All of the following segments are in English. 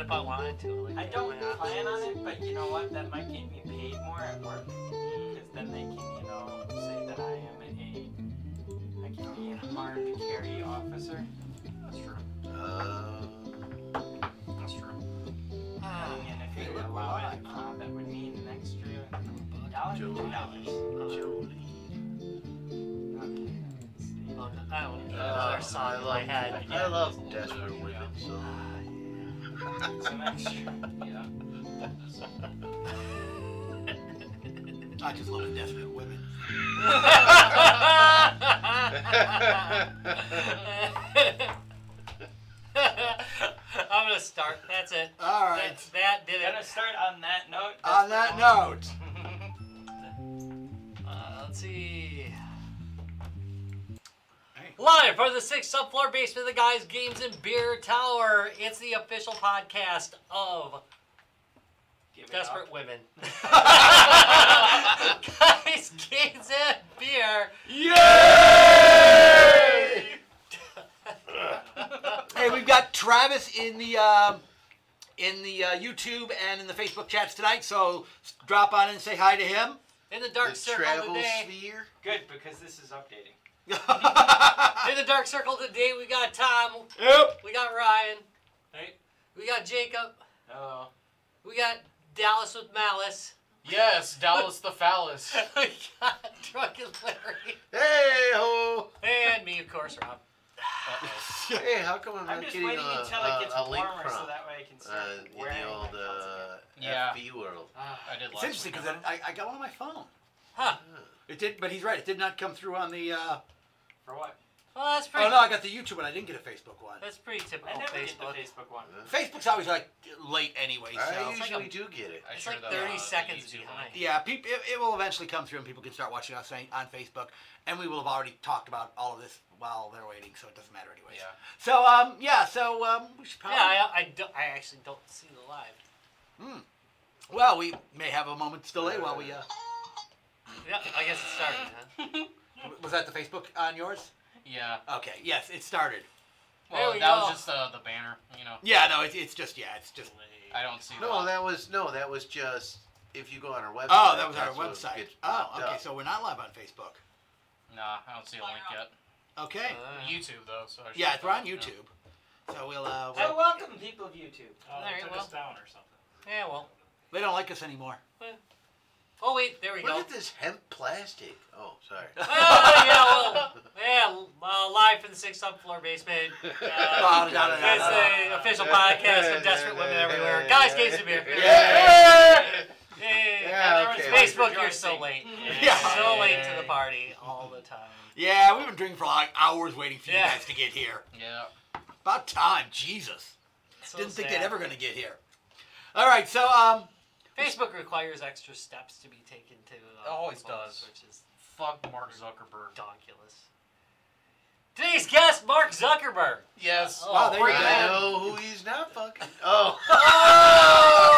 if I wanted to. Like, I don't plan on it, but you know what? That might get me paid more at work. Because then they can, you know, say that I can be an armed carry officer. That's true. That's true. And if they allow it, that would mean an extra $1 to $2. Jolene. I don't know. There's a song in my head. I love Desperate Women, so. It's an extra. Yeah. I just love Desperate Women. I'm gonna start. That's it. All right. That did it. Gonna start on that note. On that note. Let's see. Live from the 6th subfloor basement of the Guys, Games, and Beer Tower. It's the official podcast of Desperate Women. Guys, Games, and Beer. Yay! Hey, we've got Travis in the YouTube and in the Facebook chats tonight, so drop on in and say hi to him. In the dark circle today. Sphere. Good, because this is updating. In the dark circle today, we got Tom. Yep. We got Ryan. Right. We got Jacob. Oh. We got Dallas with Malice. Yes, Dallas the Phallus. We got Drunken Larry. Hey ho! And me, of course, Rob. Hey, how come I'm I'm not just getting waiting until it gets a link warmer from so that way I can start in wearing the old my clothes Yeah. FB world? I did It's last interesting week. because I got one on my phone. Huh. It did, but he's right. It did not come through on the. For what? Well, that's pretty. Oh no, I got the YouTube one. I didn't get a Facebook one. That's pretty typical I never Facebook. get the Facebook one. Facebook's always like late anyway. So I It's like usually a- do get it. I It's sure like that, 30 the seconds YouTube behind. link. yeah, it will eventually come through and people can start watching us on Facebook, and we will have already talked about all of this while they're waiting, so it doesn't matter anyway. Yeah. So we should probably. Yeah, I actually don't see the live. Well, we may have a moment's delay while we. Yeah, I guess it's starting, huh? Was that the Facebook on yours? Yeah. Okay. Yes, it started. There Well, we that go. was just the banner, you know. Yeah. No, it's just. I don't see No, that. that was just if you go on our website. Oh, that was our that's what website. gets Oh, popped okay. up. So we're not live on Facebook. Nah, I don't see a link yet. Okay. YouTube though, so I should Yeah, we're on you know. YouTube. So we'll. So welcome, people of YouTube. There you go. down or something. Yeah, well. They don't like us anymore. Oh, wait, there we Look go. at this hemp plastic. Oh, sorry. Live from the 6th subfloor basement. It's the official podcast of Desperate Women Everywhere. Guys, Games, and Beer. Yeah, okay. Facebook, you're so late. Yeah. So late to the party all the time. Yeah, we've been drinking for like hours waiting for you Yeah. guys to get here. Yeah. About time, Jesus. So Didn't think sad. they'd ever gonna get here. All right, so Facebook requires extra steps to be taken to. It always post, does. Which is Fuck Mark Zuckerberg. donkulous. Today's guest, Mark Zuckerberg. Yes. Oh, wow, there you bring go. it I in. know who he's not fucking. Oh. Oh!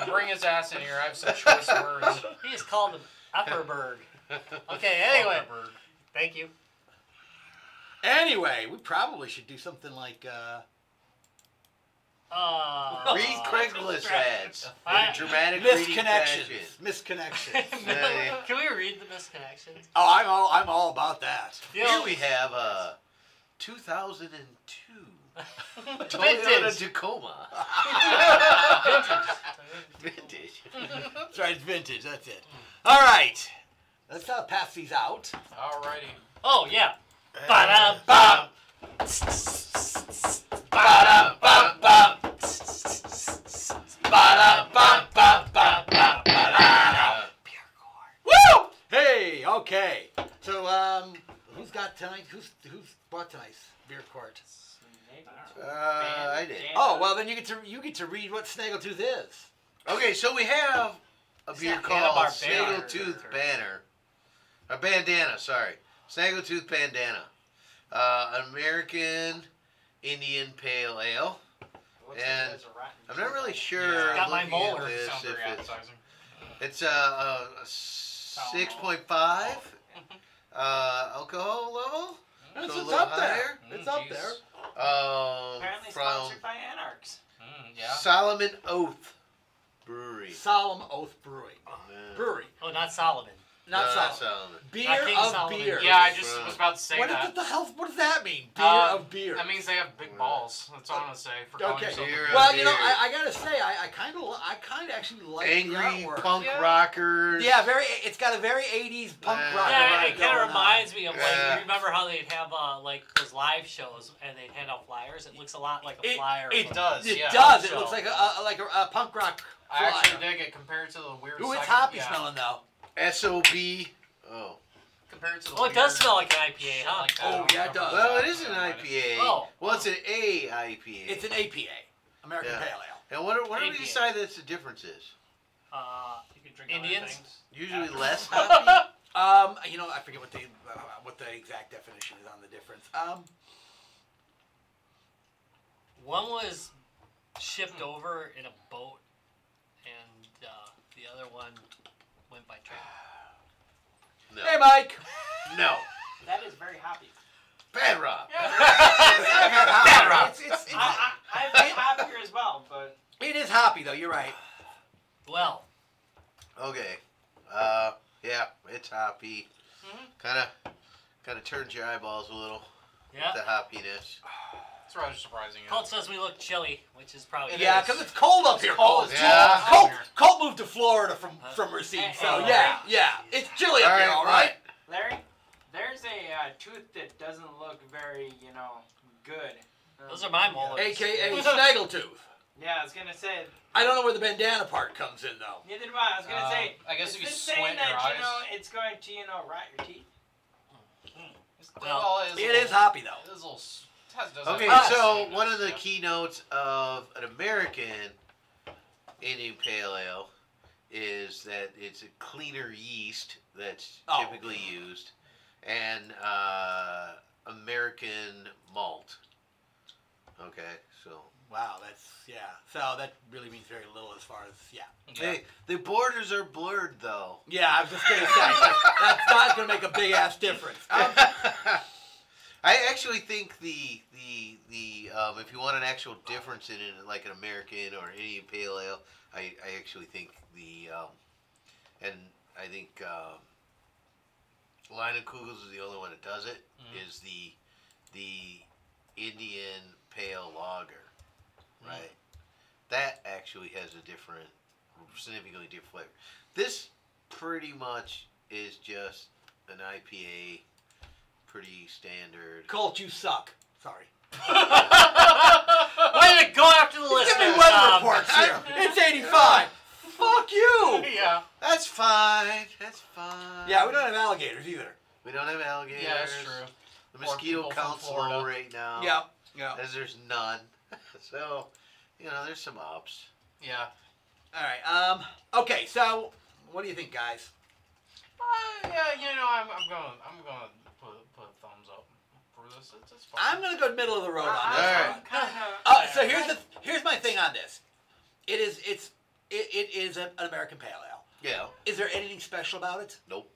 Bring his ass in here. I have some choice words. He just called him Upperberg. Okay, anyway. Zuckerberg. Thank you. anyway, we probably should do something like Read Craigslist ads. I- In dramatic reading fashion. misconnections. Can we read the misconnections? Oh, I'm all about that. You Here know, we have 2002 Toyota Vintage. Tacoma. Vintage. That's right, it's vintage. That's it. All right, let's pass these out. Alrighty. Oh, yeah. Ba-da-bum. Ba-da-bum-bum. Woo! Hey, okay. So, who's got tonight? Who's brought tonight's beer quart? I did. Oh, well, then you get to read what Snaggletooth is. Okay, so we have a beer not called Hanna-Barbera. Snaggletooth Banner. A bandana, sorry. Snaggletooth Bandana. American Indian Pale Ale. And I'm not really sure. Got my looking at molar. this, Sounds if very appetizing. it's a 6.5 alcohol level. It's So a up little there. higher. It's up Jeez. there. Apparently From sponsored by Anarchs. Yeah. Solomon Oath Brewery. Solemn Oath Brewing. Brewery. Oh, not Solomon. Not No, Solomon. not Solomon. Beer Not King of Solomon. beer. Yeah, I just was about to say What that. the hell? What does that mean? Beer of beer. That means they have big balls. That's all I'm gonna say. For calling Okay. yourself a Beer beer. Well, of you know, beer. I gotta say, I kind of actually like the Angry artwork. punk Yeah. rockers. Yeah, it's got a very 80s punk Yeah. rock. Yeah, vibe it kind going of reminds on. me of Yeah. like, you remember how they'd have like those live shows and they'd hand out flyers? It looks a lot like a flyer. It from- does. It Yeah. does. It So- looks like a punk rock I actually flyer. dig it compared to the weird. Ooh, it's psych- hoppy yeah. smelling though. SOB. Oh. Compared to the Oh, it does weird smell like an IPA, shit huh? like that. Oh, yeah, it does. Well, it is an IPA. Oh. Well, it's an AIPA. It's an APA, American Yeah. Pale Ale. And what do we APA. decide that the difference is? You can drink Indians? other things. Usually after. less hoppy? You know, I forget what the exact definition is on the difference. One was shipped over in a boat, and the other one went by train. No. Hey, Mike. No. That is very hoppy. Bad Rob. Bad Rob. I've been happier as well, but It is hoppy though. You're right. Well, Okay. Yeah, it's hoppy. Kind of turns your eyeballs a little. yeah. The hoppiness. It's rather surprising. Colt says we look chilly, which is probably It Yeah, is. because it's cold up here. cold. Colt. It's Yeah. cold. Colt moved to Florida from Racine, so yeah, it's chilly up here. All right. Larry, there's a tooth that doesn't look very, good. Those are my molars. AKA Snaggletooth. Yeah, I was gonna say. I don't know where the bandana part comes in though. Neither do I. I was gonna say. I guess it's if you been squint saying your that eyes. it's going to rot your teeth. Well, It is hoppy though. It is a little. Does Okay, have so some one of the stuff. keynotes of an American Indian Pale Ale is that it's a cleaner yeast that's Oh. typically used, and American malt. Okay, so Wow, So that really means very little as far as Yeah. hey, the borders are blurred though. Yeah, I was just gonna say that's not gonna make a big ass difference. I actually think the if you want an actual difference in it, like an American or Indian Pale Ale, I actually think and I think Line of Kugels is the only one that does it. Is the Indian Pale Lager, right? That actually has a significantly different flavor. This pretty much is just an IPA. Pretty standard. Colt, you suck. Sorry. Way to go after the listeners. Give me weather reports here. It's 85. Fuck you. Yeah. That's fine. That's fine. Yeah, we don't have alligators either. We don't have alligators. Yeah, that's true. The Or mosquito people from count's Florida. low right now. Yeah. As there's none. So, there's some ups. Yeah. All right. Okay. So, what do you think, guys? Yeah. I'm gonna put a thumbs up for this. It's fine. I'm gonna go middle of the road on this. Alright. So here's my thing on this. It is an American Pale Ale. Yeah. Is there anything special about it? Nope.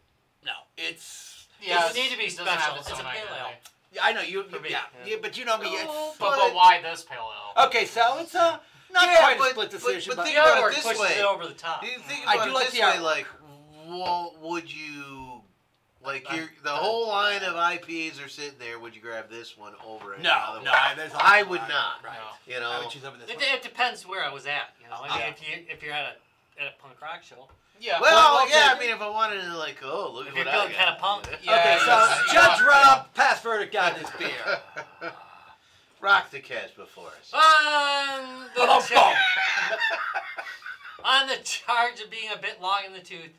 No. It's. Yeah, It need to be doesn't have special. its It's a own pale ale. identity. I know you. For me, Yeah. yeah. But you know me. Oh, But why this pale ale? Okay, so it's not Yeah, quite a but- split but decision, but, think The about artwork it this pushes way. it over the top. You think I about do it like this the way, art. like, would you, like, the whole line of IPAs are sitting there, would you grab this one over another one? I would not. Right. No. You I know? would choose over this It, one. it depends where I was at. I mean, Yeah. if you're at a punk rock show, Yeah. Well, okay. yeah, I mean, if I wanted to, like, look if at you're what I feeling got. kind of punk, Yeah, Okay, so it's- Judge yeah. Rob, pass verdict on this beer. Rock the cats before us. on the, Oh, char- on the charge of being a bit long in the tooth,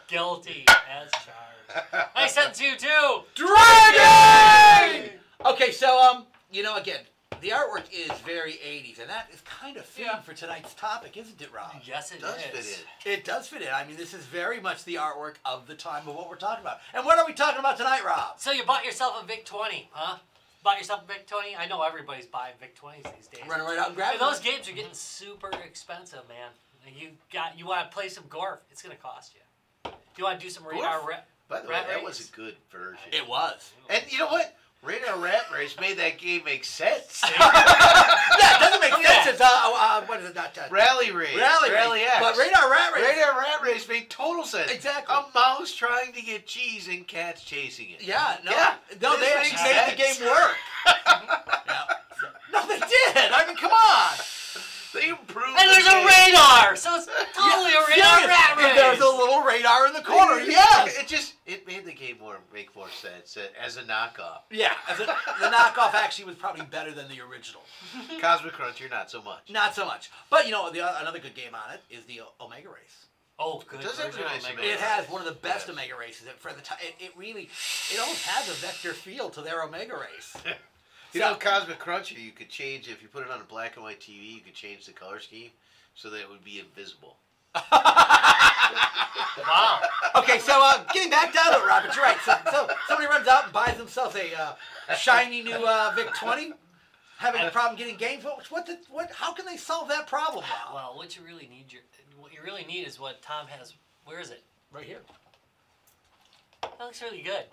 guilty as charged. I sent you too. Dragon! Okay, so, again, the artwork is very 80s, and that is kind of fitting for tonight's topic, isn't it, Rob? Yes, it It does is. fit in. It does fit in. I mean, this is very much the artwork of the time of what we're talking about. And what are we talking about tonight, Rob? So you bought yourself a VIC 20, huh? Bought yourself a VIC 20? I know everybody's buying VIC 20s these days. Running right out and grabbing And those one. games are getting super expensive, man. You want to play some Gorf? It's gonna cost you. If you want to do some radar Gorf? By the way, Rat that Race? was a good version. It was. And you know what? Radar Rat Race made that game make sense. Yeah, it doesn't make sense. It's not Rally Race. Rally X. But Radar Rat Race. Radar Rat Race made total sense. Exactly. A mouse trying to get cheese and cats chasing it. Yeah, no, this they makes actually made the sense. game work. Yeah. No, they did. I mean, come on. They improved. And there's the a game. radar, so it's totally a radar rat race. There's a little radar in the corner. Yes. It made the game make more sense as a knockoff. Yeah, the knockoff actually was probably better than the original. Cosmic Frontier, not so much. Not so much. But, another good game on it is the Omega Race. Oh, good. Does have a nice Omega Omega It has one of the best Omega races. For the time, it almost has a vector feel to their Omega race. Cosmic Cruncher, you could change, if you put it on a black and white TV, you could change the color scheme so that it would be invisible. Wow. Okay, so getting back down to it, Robert, you're right. So somebody runs out and buys themselves a shiny new VIC 20, having a problem getting games. How can they solve that problem now? Well, what you really need is what Tom has. Where is it? Right here. That looks really good.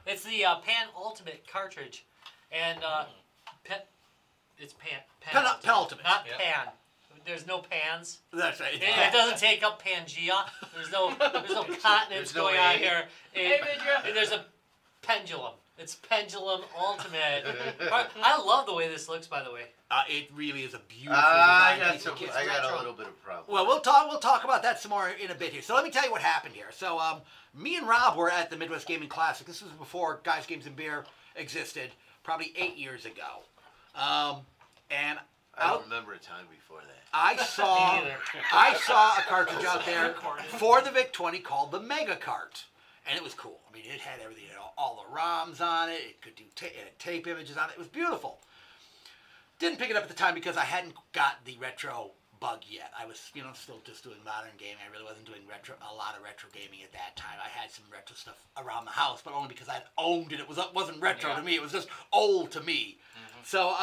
It's the Penultimate cartridge, and it's Penultimate. not Yeah. Pan. There's no pans. That's right. It doesn't take up Pangea. There's no continents There's no going A. on here. And there's a pendulum. It's Pendulum Ultimate. I love the way this looks, by the way. It really is a beautiful I design. got a little bit of problem. Well, we'll talk about that some more in a bit here. So let me tell you what happened here. So me and Rob were at the Midwest Gaming Classic. This was before Guys, Games, and Beer existed, probably 8 years ago. And I don't remember a time before that. I saw a cartridge out there for the VIC 20 called the Mega Cart, and it was cool. I mean, it had everything, all the ROMs on it. It could do it had tape images on it. It was beautiful. Didn't pick it up at the time because I hadn't got the retro bug yet. I was, still just doing modern gaming. I really wasn't doing a lot of retro gaming at that time. I had some retro stuff around the house, but only because I'd owned it. It wasn't retro to me. It was just old to me. Mm-hmm. So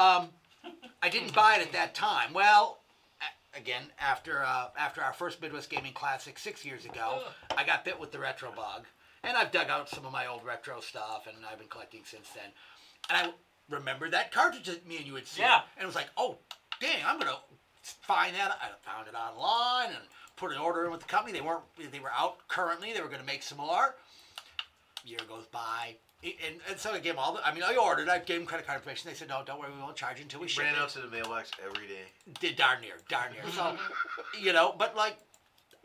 I didn't buy it at that time. Well, again, after our first Midwest Gaming Classic 6 years ago, I got bit with the retro bug, and I've dug out some of my old retro stuff, and I've been collecting since then. And I remember that cartridge that me and you had seen, and it was like, oh, dang, I'm gonna find that. I found it online and put an order in with the company. They were out currently. They were going to make some more. Year goes by. And so I gave them I ordered. I gave them credit card information. They said, no, don't worry, we won't charge you until we ship it. Ran out to the mailbox every day. Did darn near. So, but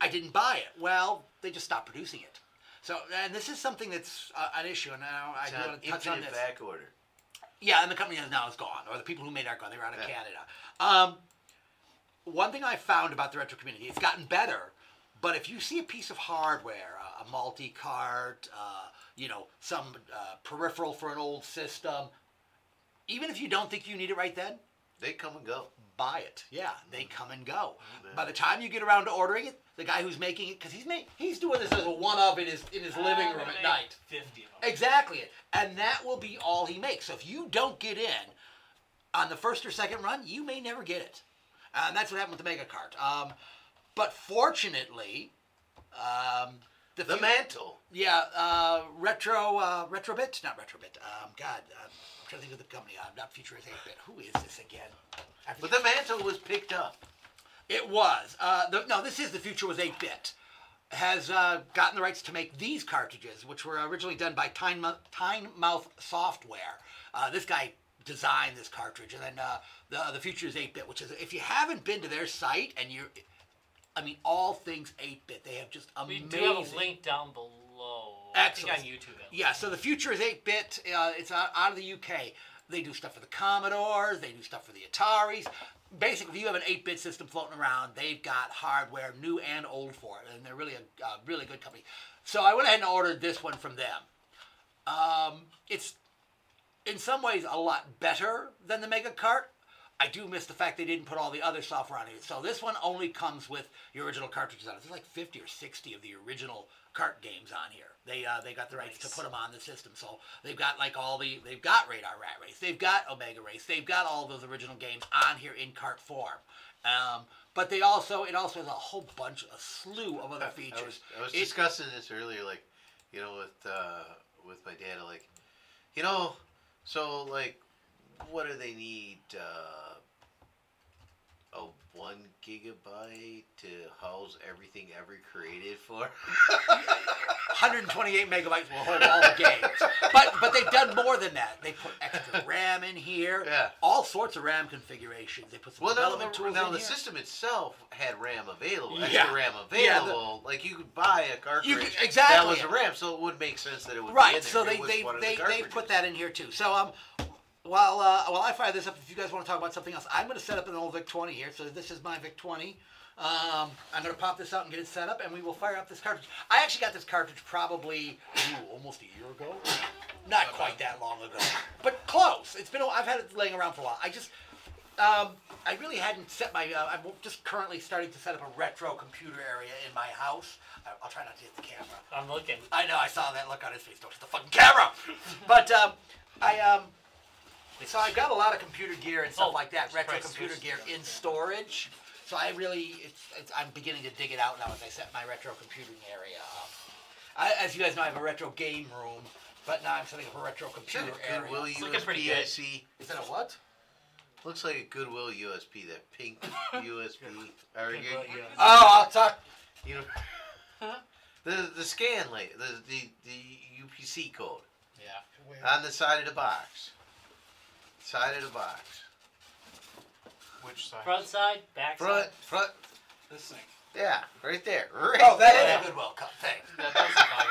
I didn't buy it. Well, they just stopped producing it. So, and this is something that's an issue, and I do want to touch on this. Back order. Yeah, and the company now is gone, or the people who made it are gone. They were out of Canada. One thing I found about the retro community, it's gotten better, but if you see a piece of hardware, a multi-cart, some peripheral for an old system, even if you don't think you need it right then, they come and go. Buy it. Yeah, they come and go. By the time you get around to ordering it, the guy who's making it, because he's doing this as a one-of in his living room at night. 50 of them. Exactly. And that will be all he makes. So if you don't get in on the first or second run, you may never get it. And that's what happened with the Mega Cart. But fortunately, the mantle. Yeah, Retrobit, not Retrobit. I'm trying to think of the company. Not Futurist 8-Bit. Who is this again? But the mantle was picked up. It was. This is the Future was 8-Bit. Has gotten the rights to make these cartridges, which were originally done by Tynemouth Software. This guy designed this cartridge, and then the Future is 8-Bit, which is, if you haven't been to their site and all things 8-Bit, they have just amazing. We do have a link down below. Excellent. I think on YouTube. Yeah, so the Future is 8-Bit. It's out of the UK. They do stuff for the Commodores. They do stuff for the Ataris. Basically, if you have an 8-bit system floating around, they've got hardware, new and old, for it, and they're really a really good company. So I went ahead and ordered this one from them. It's in some ways a lot better than the Mega Cart. I do miss the fact they didn't put all the other software on it. So this one only comes with the original cartridges on it. There's like 50 or 60 of the original cart games on here. They got the rights to put them on the system. So they've got they've got Radar Rat Race, they've got Omega Race, they've got all those original games on here in cart form. But it also has a slew of other features. I was discussing this earlier, with my dad, so what do they need? gigabyte to house everything ever created for? 128 megabytes will hold all the games. But they've done more than that. They put extra RAM in here. Yeah. All sorts of RAM configurations. They put some development tools now in the here. system itself had RAM available. Yeah. Extra RAM available. Like you could buy a cartridge exactly. that was a RAM, so it would make sense that it would be in Right. there. So they put that in here too. So while I fire this up, if you guys want to talk about something else, I'm going to set up an old VIC-20 here. So this is my VIC-20. I'm going to pop this out and get it set up, and we will fire up this cartridge. I actually got this cartridge probably almost a year ago. Not quite that long ago, but close. I've had it laying around for a while. I really hadn't set my. I'm just currently starting to set up a retro computer area in my house. I'll try not to hit the camera. I'm looking. I know. I saw that look on his face. Don't hit the fucking camera. But so I've got a lot of computer gear and stuff like that, retro computer gear in storage. So I'm beginning to dig it out now as I set my retro computing area up. As you guys know, I have a retro game room, but now I'm setting up a retro computer area. Goodwill It's looking pretty USB good. I see. Is that a what? Looks like a Goodwill USB, that pink USB. Oh, I'll talk. You know, the scan link, the UPC code. Yeah. On the side of the box. Side of the box. Which side? Front side, back side. Front. This thing. Yeah, right there. Right Oh, that there. is a Goodwill thing. That does look like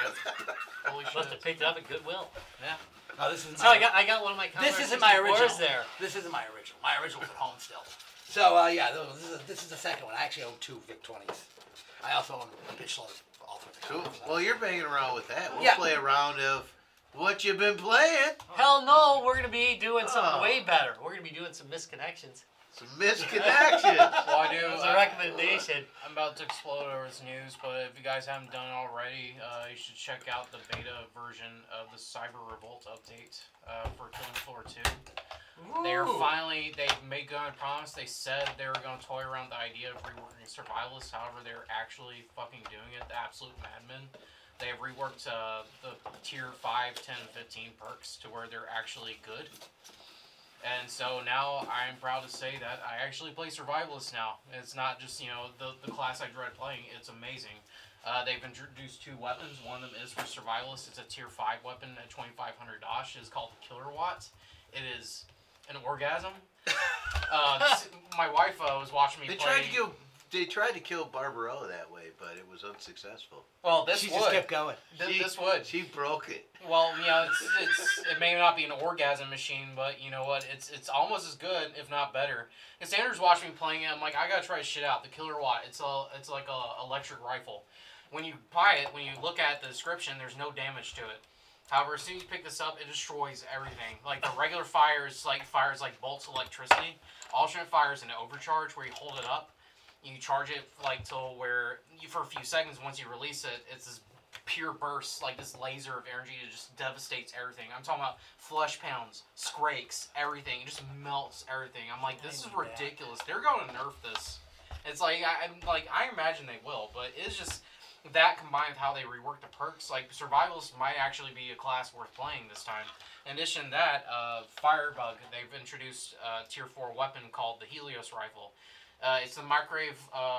it. Holy Must have shit. picked it up at Goodwill. Yeah. Oh, this is. So I got one of my. This Commodore isn't my 64s original. there. This isn't my original. My original's at home still. So yeah, this is the second one. I actually own two VIC-20s. I also own a bitch load of all sorts of Cool. colors. Well, you're banging around with that. We'll Yeah. play a round of what you been playing. Hell no, we're gonna be doing something Oh. way better. We're gonna be doing some misconnections. Some misconnections. Well, I do. That's a recommendation. I'm about to explode over this news, but if you guys haven't done it already, you should check out the beta version of the Cyber Revolt update for Killing Floor 2. They've made good on a promise. They said they were going to toy around the idea of reworking Survivalists. However, they're actually fucking doing it. The absolute madmen. They have reworked the tier 5, 10, 15 perks to where they're actually good. And so now I'm proud to say that I actually play Survivalists now. It's not just, the class I dread playing. It's amazing. They've introduced 2 weapons. One of them is for Survivalists. It's a tier 5 weapon at 2,500 dosh. It's called the Killer Watt. It is an orgasm. My wife was watching me play. They tried to kill Barbarella that way, but it was unsuccessful. Well, this She would. just kept going. This would. She broke it. Well, it may not be an orgasm machine, but you know what? It's almost as good, if not better. And Sanders watched me playing it. I'm like, I gotta try this shit out. The Killer Watt. It's like a electric rifle. When you buy it, when you look at the description, there's no damage to it. However, as soon as you pick this up, it destroys everything. Like the regular fires like bolts of electricity. Alternate fire is an overcharge where you hold it up. You charge it till where for a few seconds. Once you release it, it's this pure burst, like this laser of energy that just devastates everything. I'm talking about flesh pounds, scrakes, everything. It just melts everything. I'm like, this is ridiculous. They're going to nerf this. It's like I imagine they will, but it's just that combined with how they rework the perks. Like Survivalists might actually be a class worth playing this time. In addition to that, Firebug, they've introduced a tier 4 weapon called the Helios Rifle. It's the microwave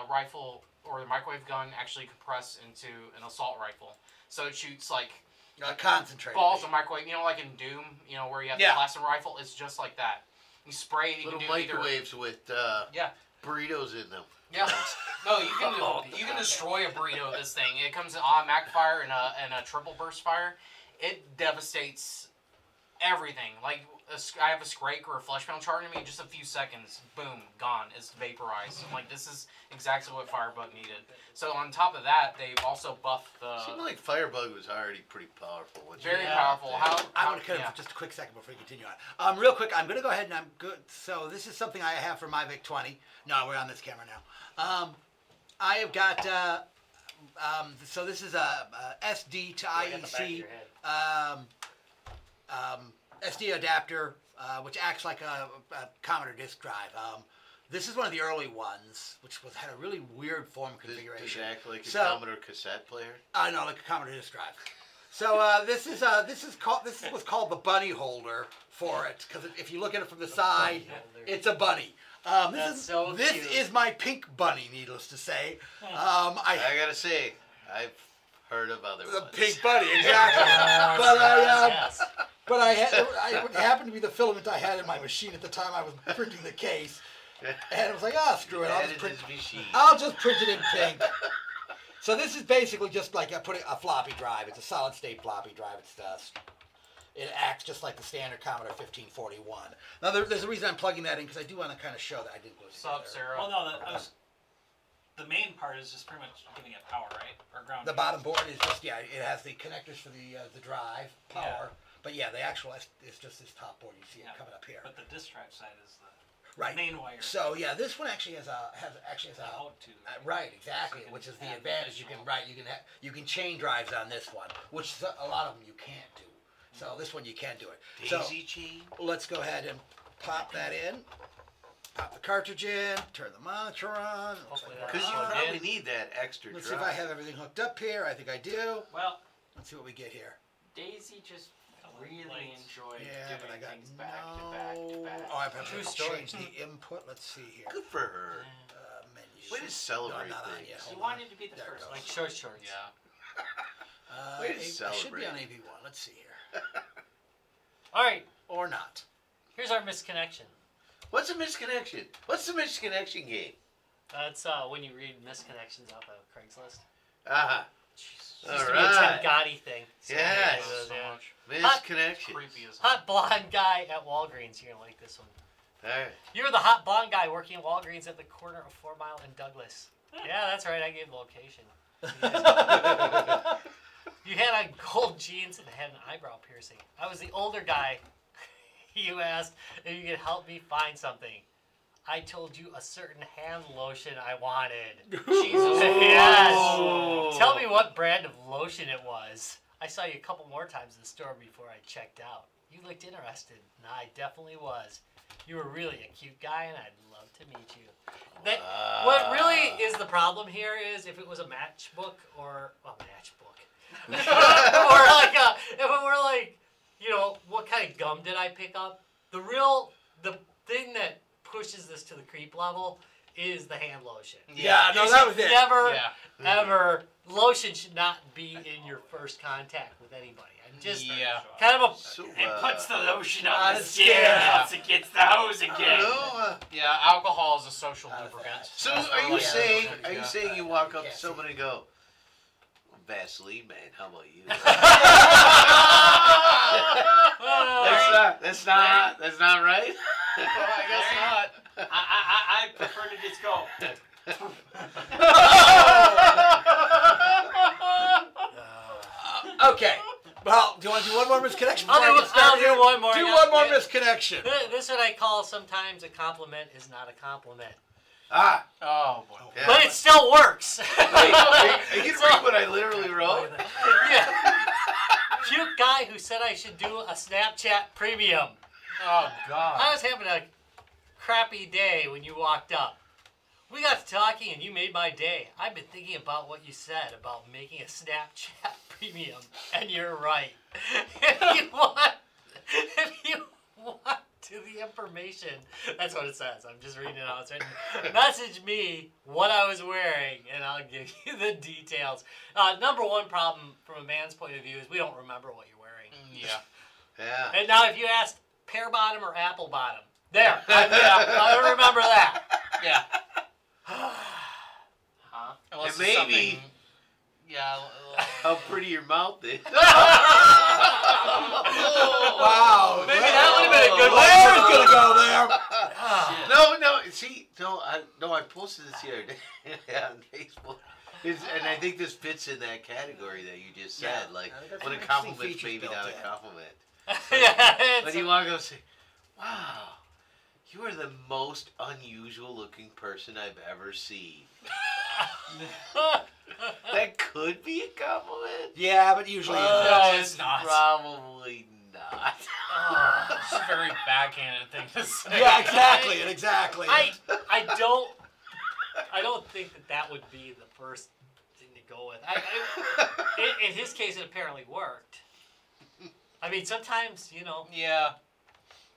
rifle, or the microwave gun actually compressed into an assault rifle. So it shoots like Concentrated. balls of microwave, like in Doom, where you have the plasma rifle. It's just like that. You spray it, you Little can do microwaves with burritos in them. Yeah. No, you can destroy a burrito with this thing. It comes in automatic fire and a triple burst fire. It devastates everything. Like I have a scrake or a flesh pound charging me in just a few seconds. Boom, gone. It's vaporized. I'm like, this is exactly what Firebug needed. So on top of that, they've also buffed the. Seemed like Firebug was already pretty powerful. Very powerful. I'm going to cut it for just a quick second before we continue on. Real quick, I'm going to go ahead and I'm good. So this is something I have for my VIC-20. No, we're on this camera now. I have got. So this is a SD to IEC SD adapter, which acts like a Commodore disk drive. This is one of the early ones, which had a really weird form configuration. Does it act like a Commodore cassette player? No, like a Commodore disk drive. So this is what's called the bunny holder for it, because if you look at it from the side, it's a bunny. That's so this cute. is my pink bunny, needless to say. I gotta say, I've heard of other The ones. pink bunny, exactly. But it happened to be the filament I had in my machine at the time I was printing the case, and it was like, screw it, I'll just print it in pink. So this is basically just like putting a floppy drive. It's a solid state floppy drive. It acts just like the standard Commodore 1541. Now there's a reason I'm plugging that in because I do want to kind of show that I did glue it together. Sup, Sarah? Well, no, the main part is just pretty much giving it power, right? Or ground. The bottom board is just it has the connectors for the drive power, but the actual is just this top board. You see it coming up here. But the disk drive side is the Right. main wire. So this one actually has a out to right, exactly, which is the advantage. You can chain drives on this one, which a lot of them you can't do. So this one you can do it. Daisy chain. Let's go ahead and pop that in. Pop the cartridge in. Turn the monitor on. Because you probably need that extra Let's drive. see if I have everything hooked up here. I think I do. Well, Let's see what we get here. Daisy just really enjoyed Yeah, but I doing got things back to back to back. Oh, I have True to story. change the input. Let's see here. Good for her. Menus. Way to celebrate No, I'm not on things. yet. She Hold wanted on. to be the There it first. goes. Like short shorts. Yeah. Way to I should be celebrate. on AV1. Let's see here. All right, Or not. here's our misconnection. What's a misconnection? What's the misconnection game? That's when you read misconnections off of Craigslist. Ah, Used all to be a Tim right. Gotti thing. So Yes. it was, So yeah. much. Misconnection. Creepy as hell. Hot blonde guy at Walgreens. You're gonna like this one. All right. You're the hot blonde guy working at Walgreens at the corner of 4 Mile and Douglas. Yeah, that's right. I gave the location. You had on gold jeans and had an eyebrow piercing. I was the older guy. You asked if you could help me find something. I told you a certain hand lotion I wanted. Jesus. Yes. Oh. Tell me what brand of lotion it was. I saw you a couple more times in the store before I checked out. You looked interested, and I definitely was. You were really a cute guy, and I'd love to meet you. What really is the problem here is if it was a matchbook or a matchbook, or like if it were like, what kind of gum did I pick up? The thing that pushes this to the creep level is the hand lotion. Yeah, no, You that should was it. Never, Yeah. ever. Lotion should not be in your first contact with anybody. I'm just kind of a. So, It puts the lotion on on the the skin. skin once it gets the hose I don't again. know, Yeah, alcohol is a social lubricant. So That's are you like- saying Yeah. you walk up Yeah, to someone and go, Vaseline man, how about you? That's not right. I guess not. I prefer to just go. Okay. Well, do you want to do one more misconnection? I'll before I do- get started I'll do here? one more. Do Yeah. one more Yeah. misconnection. This is what I call sometimes a compliment is not a compliment. Ah, Oh boy. yeah. But it still works. Wait, are you gonna read what I literally wrote? Yeah. Cute guy who said I should do a Snapchat premium. Oh god. I was having a crappy day when you walked up. We got to talking and you made my day. I've been thinking about what you said about making a Snapchat premium, and you're right. If you want to the information, that's what it says. I'm just reading it out. It's written, message me what I was wearing, and I'll give you the details. Number one problem from a man's point of view is we don't remember what you're wearing. Yeah. Yeah. And now if you asked pear bottom or apple bottom, there, I remember that. Yeah. Huh? Unless And it's maybe- something- Yeah. How pretty your mouth is. Wow. Maybe that would've been a good one. Larry's gonna go there. No. See, I posted this the other day on Facebook. And I think this fits in that category that you just said. Yeah. Like, That's when a interesting compliment's features maybe built not in. a compliment. Yeah, it's When you walk up and say, wow, you are the most unusual looking person I've ever seen. That could be a compliment. Yeah, but usually No, it's not. Probably not. It's a very backhanded thing to say. yeah, exactly. I don't think that would be the first thing to go with. In his case, it apparently worked. I mean, sometimes, Yeah.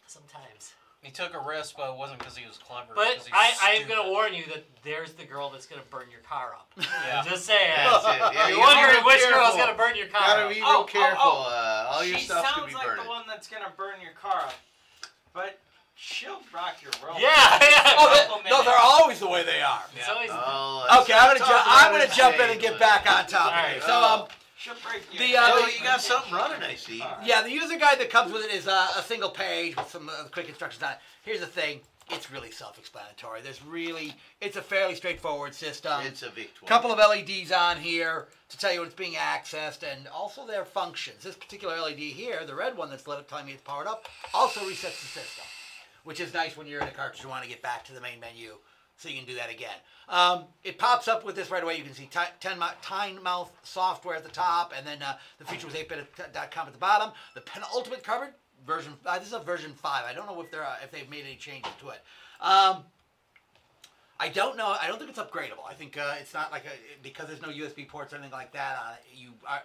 sometimes. He took a risk, but it wasn't because he was clever. But 'cause he's I'm stupid. going to warn you that there's the girl that's going to burn your car up. Yeah. I'm just saying. That's it. Yeah, You're you gotta be wondering real which girl's careful. going to burn your car Gotta up. be Oh, real oh, careful. oh. All your She stuff's gonna sounds be like burning. the one that's gonna burn your car up, but she'll rock your world. Yeah, yeah. Oh, those are always the way they are. It's always, Oh, Okay, I'm gonna let's jump in say, and get but- back on top. All of right. it. So She'll break you. Oh, you got something running, I see. yeah, the user guide that comes with it is a single page with some quick instructions on it. Here's the thing. It's really self-explanatory. It's a fairly straightforward system. It's a VIC 20. Couple of LEDs on here to tell you when it's being accessed and also their functions. This particular LED here, the red one that's telling me it's powered up, also resets the system, which is nice when you're in a cartridge and want to get back to the main menu, so you can do that again. It pops up with this right away. You can see Time Mouth software at the top, and then the feature was 8bit.com at the bottom. The Penultimate cupboard. Version this is a version 5. I don't know if they've made any changes to it. I don't know. I don't think it's upgradable. I think it's not like because there's no USB ports or anything like that on it.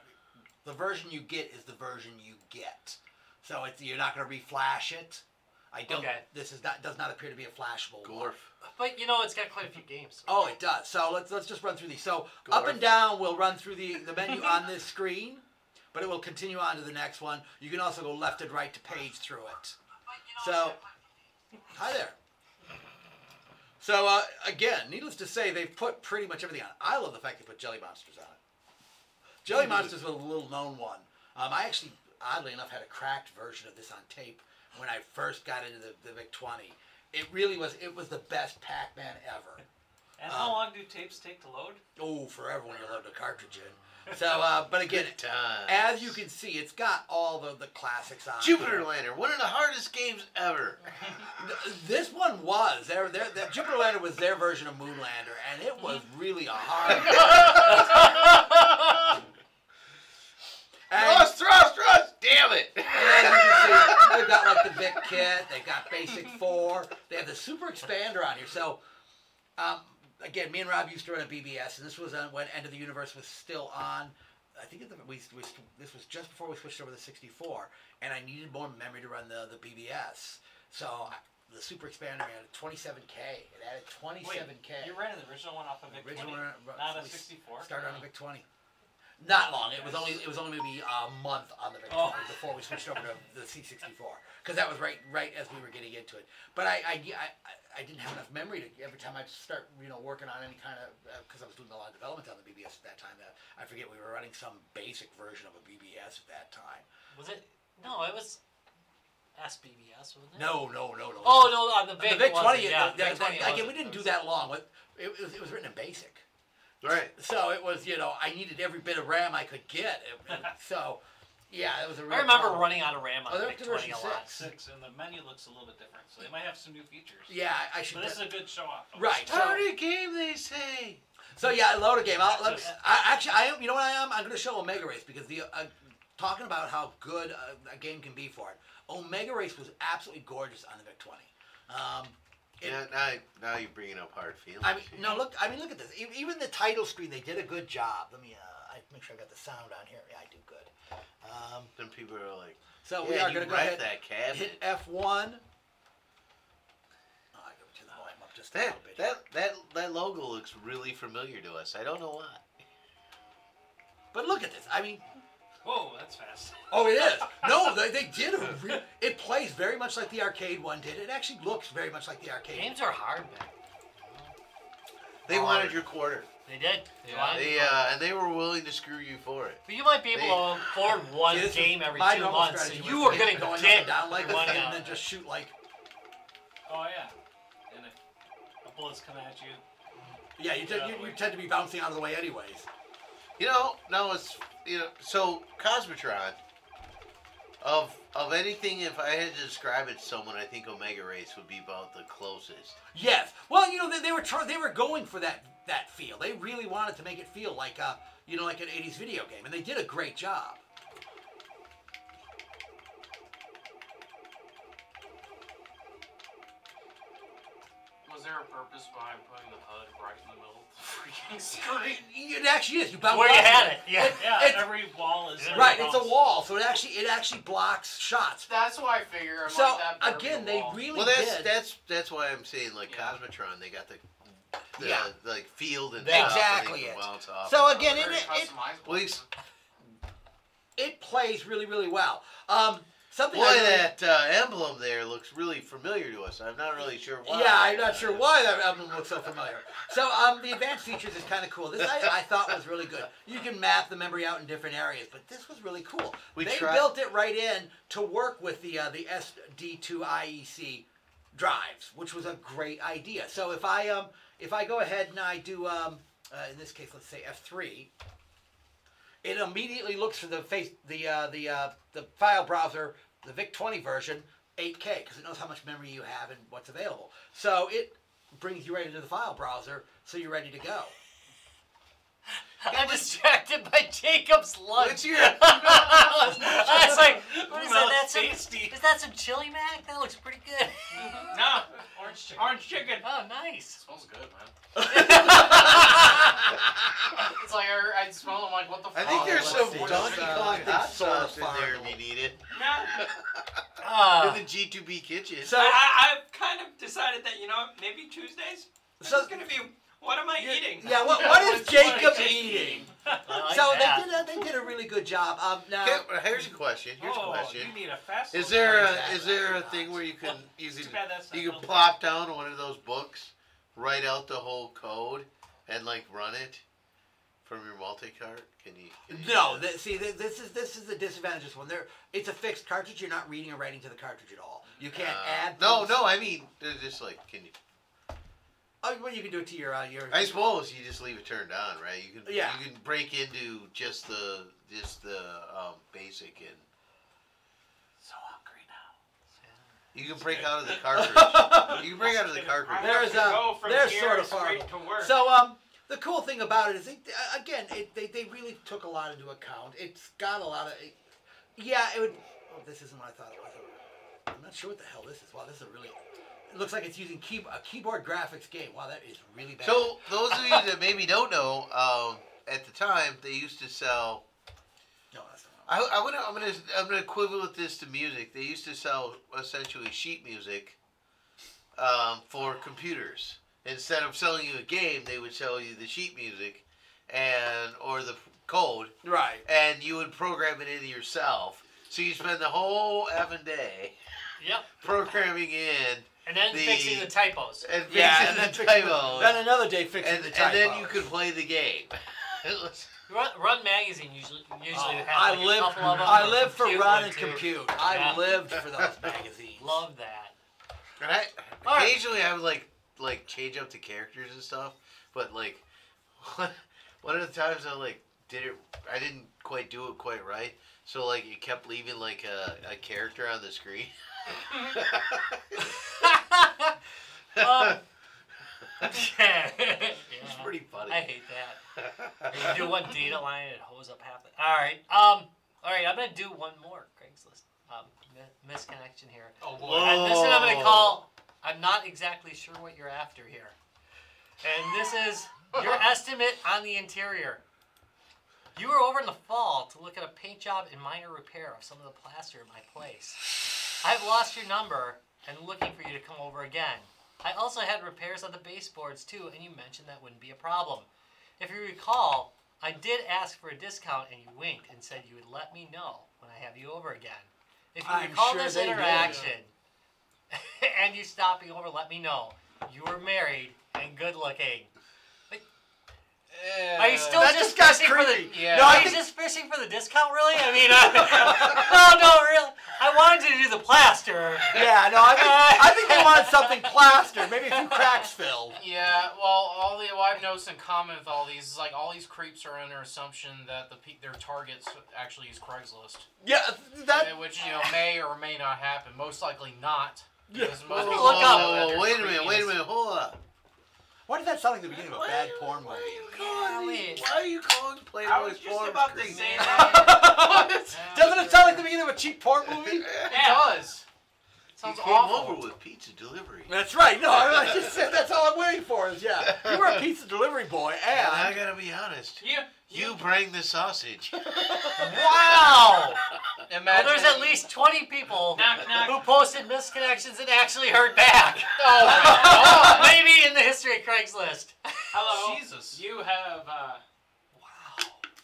The version you get is the version you get. So you're not going to reflash it. I don't. Okay. This does not appear to be a flashable one. Gorf. but you know, it's got quite a few games. Oh, it does. So let's just run through these. So Gorf. up and down, we'll run through the menu on this screen. But it will continue on to the next one. You can also go left and right to page through it. So, hi there. So, again, needless to say, they've put pretty much everything on. I love the fact they put Jelly Monsters on it. Jelly Monsters was a little known one. I actually, oddly enough, had a cracked version of this on tape when I first got into the VIC-20. It really was, it was the best Pac-Man ever. And how long do tapes take to load? Oh, forever when you load the cartridge in. So, but again, Good times. as you can see, it's got all the classics on Jupiter here. Lander, one of the hardest games ever. This one was. Jupiter Lander was their version of Moonlander, and it was really a hard and, Thrust! Damn it! and as you can see, they've got like the VIC kit, they've got Basic 4, they have the Super Expander on here. So, again, me and Rob used to run a BBS, and this was when End of the Universe was still on. I think this was just before we switched over to 64, and I needed more memory to run the BBS. So the Super Expander had 27K. It added 27K. You ran the original one off of VIC 20, not a 64. Started on a VIC 20. Not long. It was only maybe a month on the VIC 20 before we switched over to the C64, because that was right as we were getting into it. But I didn't have enough memory to every time I'd start working on any kind of because I was doing a lot of development on the BBS at that time. I forget we were running some basic version of a BBS at that time. Was it? No, it was SBBS, wasn't it? No. Oh no, on the VIC. The VIC 20. Yeah, the VIC 20 again, we wasn't. didn't do that long. It was written in BASIC. Right. So it was, I needed every bit of RAM I could get. So, yeah, it was a real I remember problem. running out of RAM on Oh, the they're up VIC to 20 version a lot. 6, and the menu looks a little bit different, so they might have some new features. Yeah, I should. But this is a good show off. Right. Party game, they say. So yeah, load a game. That's You know what I am? I'm going to show Omega Race because talking about how good a game can be for it. Omega Race was absolutely gorgeous on the VIC 20. Now you're bringing up hard feelings. Look at this. Even the title screen, they did a good job. Let me make sure I got the sound on here. Yeah, I do good. Then people are like, So yeah, we are you going to go wrecked ahead that cabinet. hit F1. Oh, I go to the volume up just a little bit. That logo looks really familiar to us. I don't know why. But look at this. Whoa, that's fast. Oh, it is. No, they did it plays very much like the arcade one did. It actually looks very much like the arcade. Games are hard back. They wanted your quarter. They did. And they were willing to screw you for it. But you might be able to afford one See, this game is every my 2 normal months, so strategy you was were going to going up get and down like this money thing out and then of just shoot like. Oh, yeah. And if a bullet's coming at you. Yeah, you tend to be bouncing out of the way anyways. Now it's so Cosmotron. Of anything, if I had to describe it to someone, I think Omega Race would be about the closest. Yes. Well, they were going for that feel. They really wanted to make it feel like like an 80s video game, and they did a great job. Was there a purpose behind putting the HUD right in the middle of the freaking screen. It actually is. You bounce Where you off had of it, yeah. Yeah, It's- every wall is Right, it's a wall, so it actually blocks shots. That's why I figure. I'm So like that better again, be a they wall. really Well, did. that's why I'm saying like Yeah. Cosmotron, they got the Yeah. like field and That's stuff, and exactly they can it. bounce off So and again, stuff. Very it customizable. Please. it plays really, really well. Something Boy, I really- that emblem there looks really familiar to us. I'm not really sure why. Yeah, I'm not sure why that emblem looks so familiar. So the advanced features is kind of cool. This I thought was really good. You can map the memory out in different areas, but this was really cool. They built it right in to work with the SD2 IEC drives, which was a great idea. So if I go ahead and I do in this case, let's say F3. It immediately looks for the file browser, the VIC-20 version, 8K, because it knows how much memory you have and what's available. So it brings you right into the file browser, so you're ready to go. I'm distracted by Jacob's lunch. What's your? I was like, what is Well, that? it's That's tasty. is that some chili mac? That looks pretty good. No, Orange chicken. orange chicken. Oh, nice. Smells good, man. It's like I smell. I'm like, what the fuck? I think there's let's some see. Donkey Let's, Kong I think hot Soul sauce in there Fargo. if you need it. No, In the G2B kitchen. So I've kind of decided that, you know, maybe Tuesdays. So- It's gonna be. What am I eating? yeah, what is Jacob Jacob eating? I like So that. they did a really good job. Now Okay, well, here's a question. Here's a Oh, question. you need a fast Is one. there Exactly. is there a thing where you can It's too bad that's not you can built plop down one of those books, write out the whole code, and like run it from your multi-cart? Can you No, this is the disadvantage of this one. It's a fixed cartridge. You're not reading or writing to the cartridge at all. You can't add. No, things. no. I mean, they're just like, can you? Oh, well, you can do it to your I suppose you just leave it turned on, right? You can Yeah. you can break into just the basic and So hungry now. you can break out of the cartridge. You can break out of the cartridge. I There's have to go from there's here sort of straight far. to work. So the cool thing about it is, they really took a lot into account. It's got a lot of, yeah. It would. Oh, this isn't what I thought it was. I'm not sure what the hell this is. Wow, this is a really. It looks like it's using a keyboard graphics game. Wow, that is really bad. So those of you that maybe don't know, at the time they used to sell. No, that's not. I'm gonna equivalent this to music. They used to sell essentially sheet music for computers. Instead of selling you a game, they would sell you the sheet music or the code, Right. and you would program it in yourself. So you spend the whole effing day Yep. programming in And then fixing the typos. and Yeah, fixing and then the fixing typos, Then another day fixing and the typos. then you could play the game. It was- Run Magazine usually has I like a lived. couple of them. I or lived for Compute Run one and too. Compute. I Yeah. lived for those magazines. Love that. And All right. occasionally I would like change up the characters and stuff, but like one of the times I I didn't quite do it quite right, so like it kept leaving like a character on the screen. It's pretty funny. I hate that. You do one data line and it hose up half it. All right. I'm gonna do one more Craigslist misconnection here. Oh boy. And this one I'm gonna call. I'm not exactly sure what you're after here. And this is your estimate on the interior. You were over in the fall to look at a paint job and minor repair of some of the plaster in my place. I've lost your number and looking for you to come over again. I also had repairs on the baseboards too, and you mentioned that wouldn't be a problem. If you recall, I did ask for a discount and you winked and said you would let me know when I have you over again. If you I'm recall sure this they did. interaction and you stopping over, let me know. You were married and good looking. Are you still That just just got fishing for the? creepy. Yeah. No, Are I you think just fishing for the discount, really? I mean, no, really. I wanted you to do the plaster. Yeah, no, I think they want something plastered, maybe a few cracks filled. Yeah, well, what I've noticed in common with all these is like all these creeps are under assumption that their targets actually use Craigslist, Yeah, which may or may not happen. Most likely not. Because most Look people up. know that they're Wait a creepiness. minute, hold on. Why did that sound like the beginning of a bad porn movie? wait. Why are you calling I Playboy was just porn about to creepy? say that. Doesn't it sound like the beginning of a cheap porn movie? It does. It He sounds came awful. over with pizza delivery. That's right. No, I just said that's all I'm waiting for. Is you were a pizza delivery delivery boy, And I and gotta be honest. You You bring the sausage. Wow! Well, Imagine. there's at least 20 people Knock, knock. who posted misconnections and actually heard back. Oh my god. Maybe in the history of Craigslist. Hello. Jesus. You have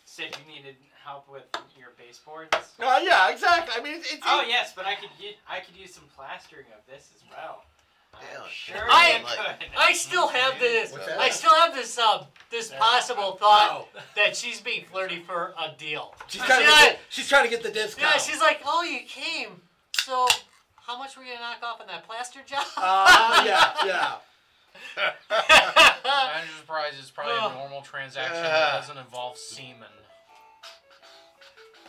said you needed help with your baseboards. yeah, exactly. I mean, it's Oh yes, but I could use some plastering of this as well. Hell, Sure, I- you could. I still have this. What's that? I still have this. This possible thought that she's being flirty for a deal. she's trying to get the discount. Yeah, she's like, "Oh, you came. So, how much were you gonna knock off on that plaster job?" yeah. Manager's prize is probably a normal transaction that doesn't involve semen.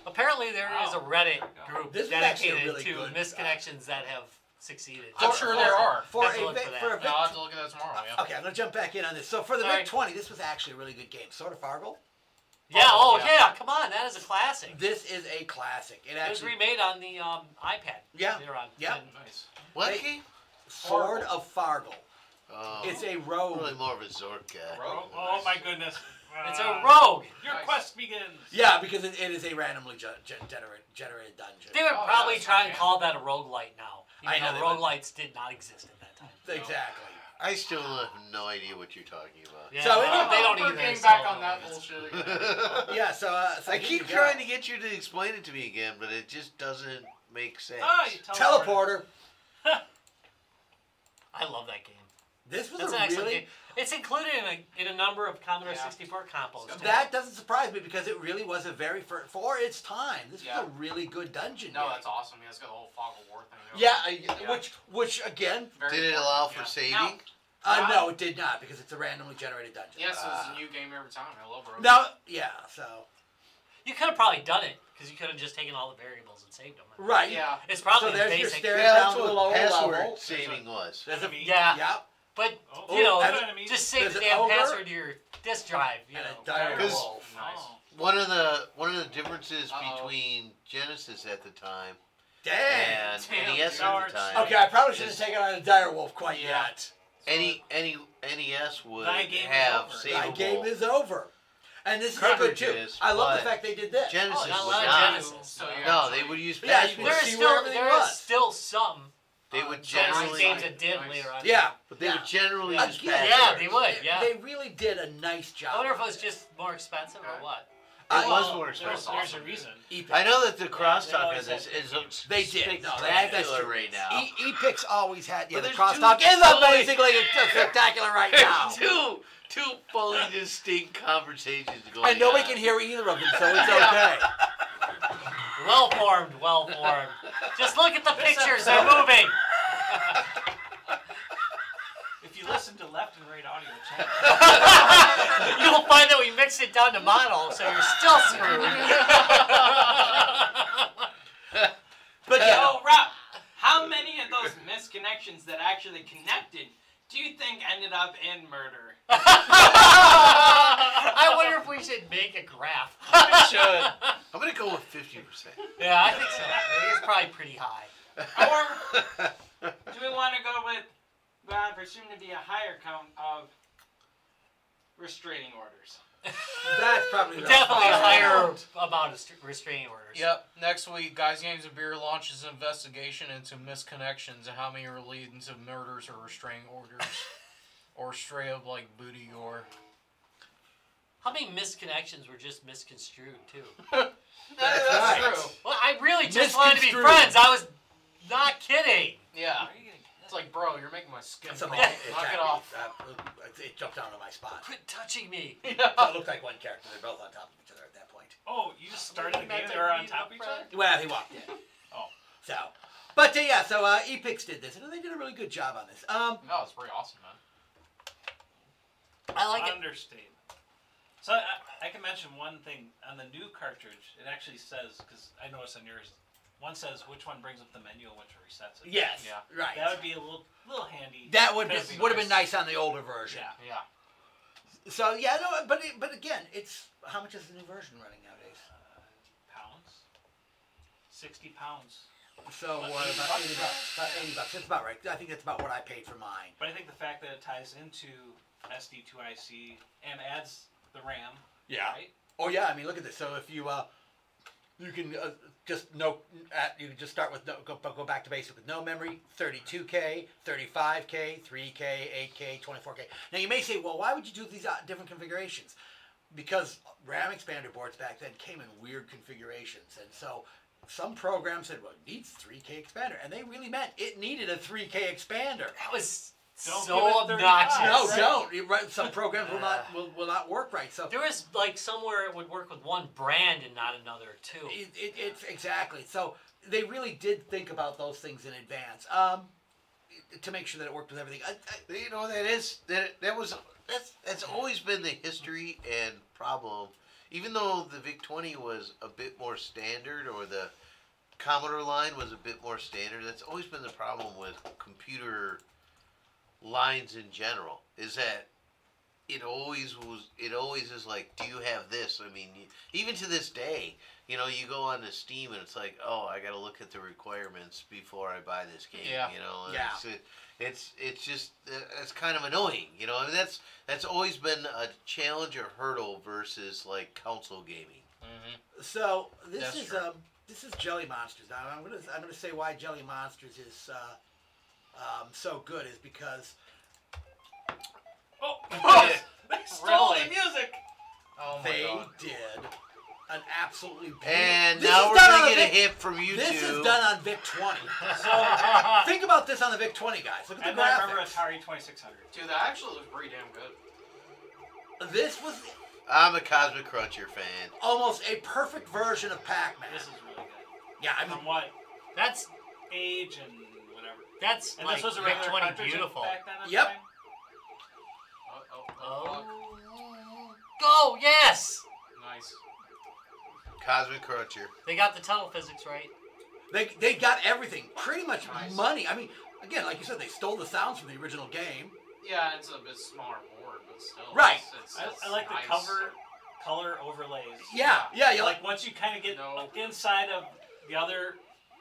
Apparently, there is a Reddit group This was actually a dedicated really to good- misconnections that have succeeded. I'm sure there are. For Have to a look for Vic, that. for a Vic, I'll have to look at that tomorrow, yeah. okay, I'm gonna jump back in on this. So for the Sorry. Vic 20, this was actually a really good game. Sort of Fargo. Yeah. Oh, Oh, yeah. yeah. Come on, that is a classic. This is a classic. It It was actually, remade on the iPad. Yeah. Later on. Yeah. And Nice. What They- game? Sword of Fargo. Oh, It's a I'm rogue. really more of a Zork guy. Oh my goodness. It's a rogue. Your Nice. quest begins. Yeah, because it is a randomly generated dungeon. They would Oh, probably yeah, try and okay. call that a roguelite now. I Even know though they would. roguelites did not exist at that time. Exactly. I still have no idea what you're talking about. Yeah, So they don't We're either. getting so back no on that worries. bullshit again. Yeah, so I keep trying to get you to explain it to me again, but it just doesn't make sense. You Teleporter. I love that game. This was That's an a excellent really. game. It's included in a number of Commodore Yeah. 64 compos. too. That doesn't surprise me because it really was a very for its time. This Yeah. was a really good dungeon. No, game. that's awesome. Yeah, it's got the whole fog of war thing. Yeah, which again, Very Did it important, allow for yeah. saving? no, it did not because it's a randomly generated dungeon. Yes, it's a new game every time. I love Rogue. No, yeah, so You could have probably done it because you could have just taken all the variables and saved them. right. Yeah. It's probably So there's your basic. stereo. Yeah, down that's to the what lower password level. saving was. There's a, Enemy. Yeah, yeah, but Oh, you know, and enemies. just save there's the an damn ogre password to your disk drive. You and know. a dire Because- wolf. Nice. One of the differences Uh-oh. between Genesis at the time Damn. and Damn, NES at George. the time, Okay, I probably shouldn't have taken on a dire wolf quite Yeah. yet. any NES would Thy game is have over. My game savable. is over. And this is good too. Cartridges, I love the but fact they did this. Genesis not a would lot of not. Genesis. So you No, got they three. would use Yeah, you passwords. can There is see still where everything was. some They would Genesis generally, games that did Nice. later on. Yeah, but they yeah. would generally Again, use passwords. Yeah, they would. Yeah. They really did a nice job. I wonder if it with was just more expensive or what. It was Well, more there's expensive. a reason. Epic. I know that the crosstalk on always this have- is They did. No, spectacular that's true. right now. Epic's always had. Yeah, But the there's crosstalk two is fully- amazingly spectacular right now. There's two fully distinct conversations going And nobody on. can hear either of them, so it's okay. Well formed, well formed. Just look at the pictures; they're moving. If you listen to left and right audio channels, You'll find that we mixed it down to mono, so you're still screwed. But yeah, So, Rob, how many of those misconnections that actually connected do you think ended up in murder? I wonder if we should make a graph. We should. I'm gonna go with 50%. Yeah, I think so. I think it's probably pretty high. Or do we want to go with what I presume to be a higher count of restraining orders? that's probably Definitely a higher amount of restraining orders. Yep. Next week, Guys Games of Beer launches an investigation into misconnections and how many are leading to murders or restraining orders, or straight up like booty gore. How many misconnections were just misconstrued, too? That's right. true. Well, I really just wanted to be Misconstrued. friends. I was not kidding. Yeah. It's like, bro, you're making my skin Something crawl. it Knock attacked it me. off. It jumped down to my spot. Quit touching me. So it looked like one character. They're both on top of each other at that point. oh, you started the game. They were on top of each other. Well, he walked in. Oh. So, but yeah, so Epix did this, and they did a really good job on this. No, it's pretty awesome, man. I like it. Understatement. So I can mention one thing on the new cartridge. It actually says, because I noticed on yours, one says which one brings up the menu and which resets it. Yes, Yeah. right. That would be a little handy. That would That'd be have been nice on the older version. Yeah. Yeah. So yeah, no, but again, it's how much is the new version running nowadays? Pounds. 60 pounds. So what about $80? About $80. That's about right. I think that's about what I paid for mine. But I think the fact that it ties into SD2IC and adds the RAM. Yeah. Right? Oh yeah. I mean, look at this. So if you you can you can just start with go back to basic with no memory, 32K, 35K, 3K, 8K, 24K. Now you may say, well, why would you do these different configurations? Because RAM expander boards back then came in weird configurations, and so some programs said, well, it needs 3K expander, and they really meant it needed a 3K expander. That was Don't so give it 35. obnoxious. No, Right. don't. Some programs will not work right. So There was like somewhere it would work with one brand and not another too. it's exactly. So they really did think about those things in advance to make sure that it worked with everything. You know, that's always been the history and problem. Even though the VIC-20 was a bit more standard, or the Commodore line was a bit more standard, that's always been the problem with computer lines in general, is that it always is like, do you have this? I mean, even to this day, you know, you go on to Steam and it's like, oh, I got to look at the requirements before I buy this game. Yeah. You know, and Yeah. it's just it's kind of annoying. You know, I mean, that's always been a challenge or hurdle versus like console gaming. Mm-hmm. So That's true. this is Jelly Monsters. Now I'm gonna say why Jelly Monsters is so good is because Oh, they stole Really? the music. Oh my they god. did an absolutely beautiful. And This now is we're done on gonna a get a Vic- hit from you This two. is done on VIC-20. So think about this on the VIC-20, guys. Look at And the I remember graphics. Atari 2600. Dude, that actually looks pretty damn good. This was I'm a Cosmic Cruncher fan. almost a perfect version of Pac-Man. This is really good. Yeah, I mean, From what That's age and whatever. that's And like this was a Vic regular 20 cartridge beautiful. back then. at the Yep. time? Oh, Go, yes! nice. Cosmic Cruncher. They got the tunnel physics right. they got everything. Pretty much Nice. money. I mean, again, like you said, they stole the sounds from the original game. Yeah, it's a bit smaller board, but still. Right. I like nice. the cover color overlays. Yeah, yeah, you like. Like once you kind of get No. inside of the other